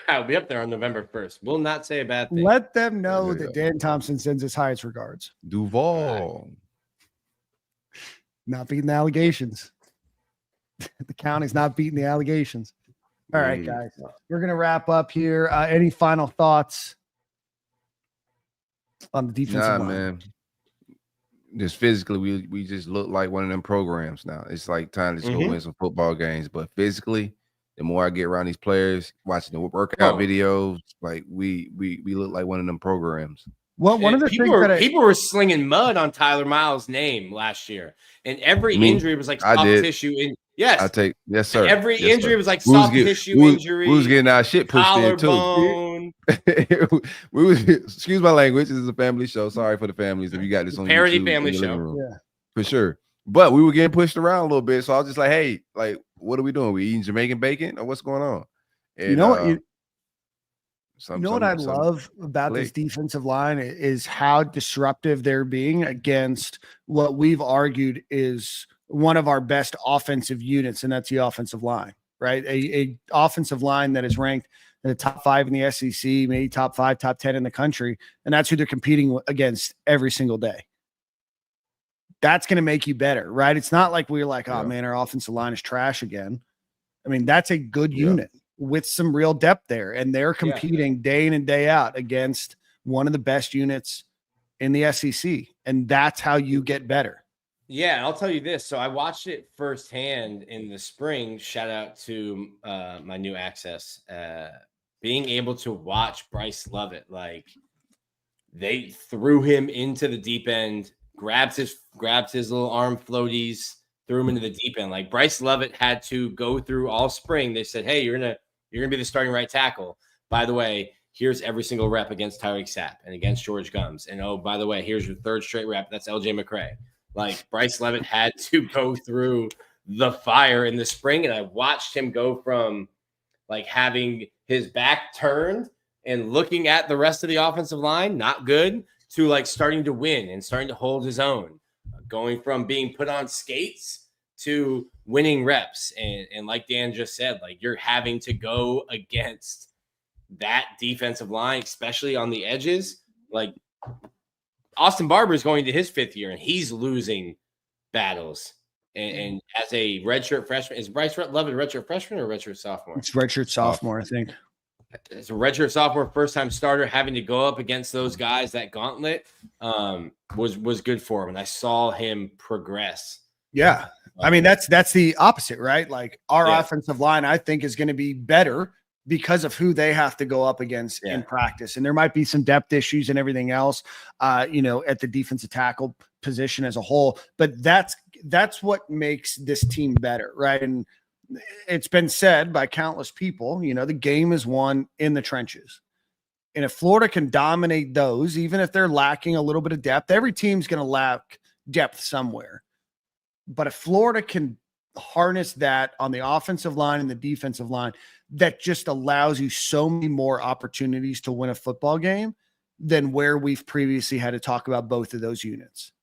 I'll be up there on November 1st. Will not say a bad thing. Let them know that Dan Thompson sends his highest regards. Duval. Not beating the allegations. The county's not beating the allegations. All right, guys. We're going to wrap up here. Any final thoughts on the defensive line? Man. Just physically, we just look like one of them programs now. It's like time to just go win some football games. But physically, the more I get around these players, watching the workout videos, like we look like one of them programs. Well, one of the people were slinging mud on Tyler Miles' name last year, and every injury was like soft tissue. Yes, sir. Every injury was like soft tissue injury. We was getting our shit pushed in too. We was, excuse my language. This is a family show. Sorry for the families if you got this on parody YouTube, family show. Yeah, for sure. But we were getting pushed around a little bit, so I was just like, "Hey, like, what are we doing? We eating Jamaican bacon, or what's going on?" And, you know what? What I love about this defensive line is how disruptive they're being against what we've argued is one of our best offensive units, and that's the offensive line, right? A offensive line that is ranked in the top 5 in the SEC, maybe top 5, top 10 in the country, and that's who they're competing against every single day. That's going to make you better, right? It's not like we're like, oh man, our offensive line is trash again. I mean, that's a good unit with some real depth there, and they're competing day in and day out against one of the best units in the SEC, and that's how you get better. Yeah, I'll tell you this. So I watched it firsthand in the spring. Shout out to my new access. Being able to watch Bryce Lovett, like they threw him into the deep end, grabbed his little arm floaties, threw him into the deep end. Like Bryce Lovett had to go through all spring. They said, "Hey, you're gonna be the starting right tackle. By the way, here's every single rep against Tyreak Sapp and against George Gumbs. And oh, by the way, here's your third straight rep. That's LJ McCray." Like Bryce Lovett had to go through the fire in the spring, and I watched him go from like having his back turned and looking at the rest of the offensive line, not good, to like starting to win and starting to hold his own, going from being put on skates to winning reps. And like Dan just said, like you're having to go against that defensive line, especially on the edges. Like Austin Barber is going to his 5th year, and he's losing battles And as a redshirt freshman, is Bryce Love a redshirt freshman or redshirt sophomore? It's redshirt sophomore, I think. As a redshirt sophomore, first-time starter, having to go up against those guys, that gauntlet was good for him, and I saw him progress. Yeah, I mean that's the opposite, right? Like our offensive line, I think, is going to be better because of who they have to go up against in practice, and there might be some depth issues and everything else, at the defensive tackle position as a whole. But that's what makes this team better, right? And it's been said by countless people, the game is won in the trenches. And if Florida can dominate those, even if they're lacking a little bit of depth, every team's going to lack depth somewhere. But if Florida can harness that on the offensive line and the defensive line, that just allows you so many more opportunities to win a football game than where we've previously had to talk about both of those units.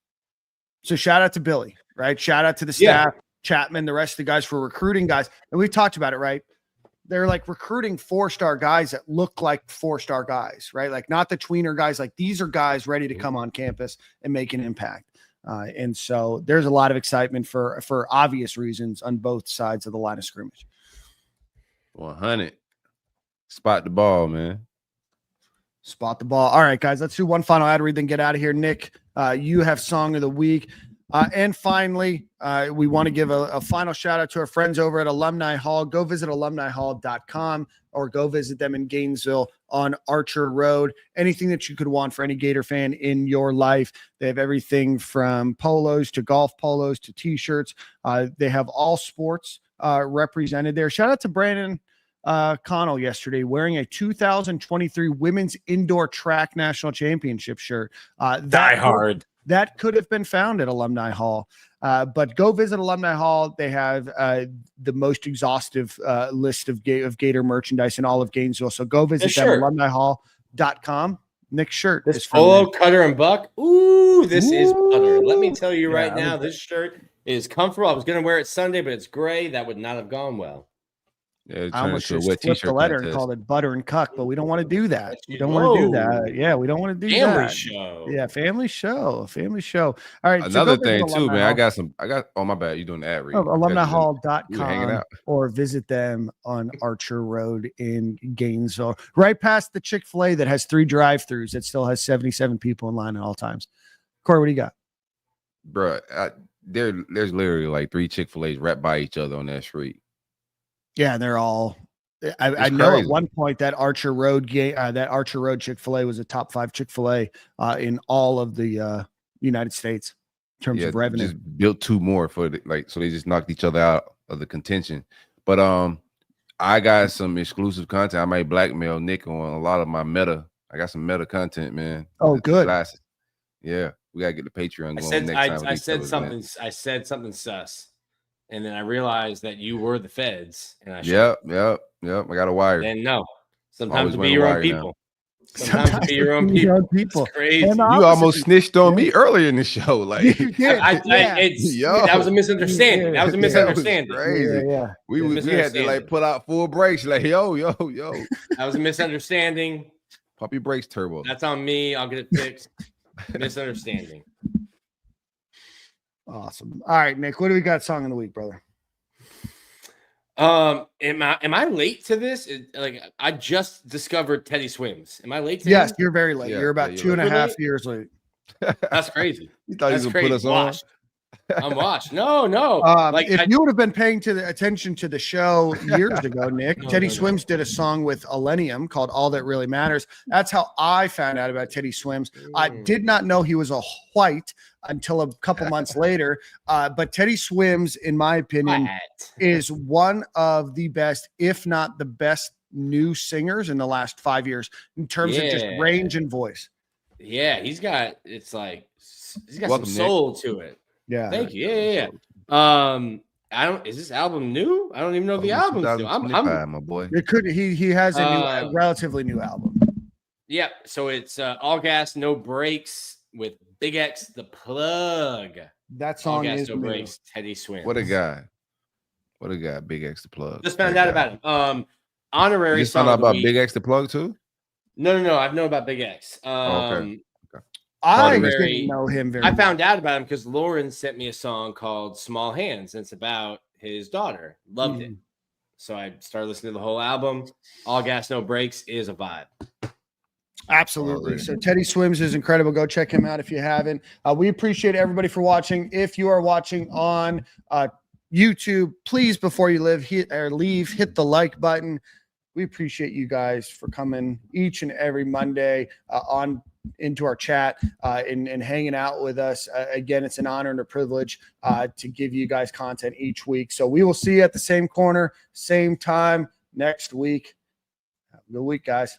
So shout out to Billy, right? Shout out to the staff. Chapman, the rest of the guys for recruiting guys. And we talked about it, right? They're like recruiting 4-star guys that look like 4-star guys, right? Like not the tweener guys. Like these are guys ready to come on campus and make an impact. And so there's a lot of excitement for obvious reasons on both sides of the line of scrimmage. 100. Spot the ball, man. Spot the ball. All right, guys, let's do one final ad read, then get out of here. Nick, you have song of the week. And finally, we want to give a final shout out to our friends over at Alumni Hall. Go visit alumnihall.com or go visit them in Gainesville on Archer Road. Anything that you could want for any Gator fan in your life. They have everything from polos to golf polos to T-shirts. They have all sports represented there. Shout out to Brandon Connell yesterday wearing a 2023 Women's Indoor Track National Championship shirt. Die hard. That could have been found at Alumni Hall. But go visit Alumni Hall. They have the most exhaustive list of Gator merchandise in all of Gainesville. So go visit them, alumnihall.com. Nick's shirt. This polo, Cutter, and Buck. Ooh, this is butter. Let me tell you right now, this shirt is comfortable. I was going to wear it Sunday, but it's gray. That would not have gone well. Yeah, I almost just flipped the letter and called it butter and cuck, but we don't want to do that. We don't want to do that. Yeah, we don't want to do that. Family show. Yeah, family show. All right. Another thing too, man. Oh, my bad. You're doing the ad read. Alumnihall.com or visit them on Archer Road in Gainesville, right past the Chick-fil-A that has 3 drive-thrus that still has 77 people in line at all times. Corey, what do you got? Bro, there's literally like 3 Chick-fil-A's right by each other on that street. Yeah, they're all. I know at one point that Archer Road Chick-fil-A was a top 5 Chick-fil-A in all of the United States in terms of revenue. Just built 2 more so they just knocked each other out of the contention. But I got some exclusive content. I might blackmail Nick on a lot of my meta. I got some meta content, man. Oh, good. Classes. Yeah, we gotta get the Patreon going. I said something sus. And then I realized that you were the feds. And I Yep. I got a wire. And no, sometimes to be your own people. Sometimes to be your own people. It's crazy. You almost snitched on me earlier in the show. Like that was a misunderstanding. That was a misunderstanding. Crazy. Yeah. We had to like pull out full brakes. Like yo. That was a misunderstanding. Puppy brakes turbo. That's on me. I'll get it fixed. Misunderstanding. Awesome. All right, Nick, what do we got song of the week, brother? Am I late to this? I just discovered Teddy Swims. Am I late to Yes, this? you're very late. You're about 2.5 years late. That's crazy. You thought you would put us on? I'm washed. No. If you would have been paying attention to the show years ago, Nick, Teddy Swims did a song with Illenium called All That Really Matters. That's how I found out about Teddy Swims. I did not know he was a white until a couple months later. But Teddy Swims, in my opinion, is one of the best, if not the best, new singers in the last 5 years in terms of just range and voice. Yeah, he's got Welcome, some soul to it. Yeah. Thank you. Yeah. Is this album new? I don't even know if the album's new. I'm my boy. It could he has a relatively new album. Yeah, so it's All Gas, No Brakes with Big X the Plug. That song is No Brakes, Teddy Swims. What a guy. Big X the Plug. Just found out about him. Honorary you song found out about Big X the Plug too? No. I've known about Big X. Okay. I didn't know him very I much. found out about him because Lauren sent me a song called Small Hands, and it's about his daughter. Loved it. So I started listening to the whole album. All Gas, No Brakes is a vibe. Absolutely. So Teddy Swims is incredible. Go check him out if you haven't. We appreciate everybody for watching. If you are watching on YouTube, please, before you leave, hit the like button. We appreciate you guys for coming each and every Monday into our chat and hanging out with us. Again, it's an honor and a privilege to give you guys content each week. So we will see you at the same corner, same time next week. Have a good week, guys.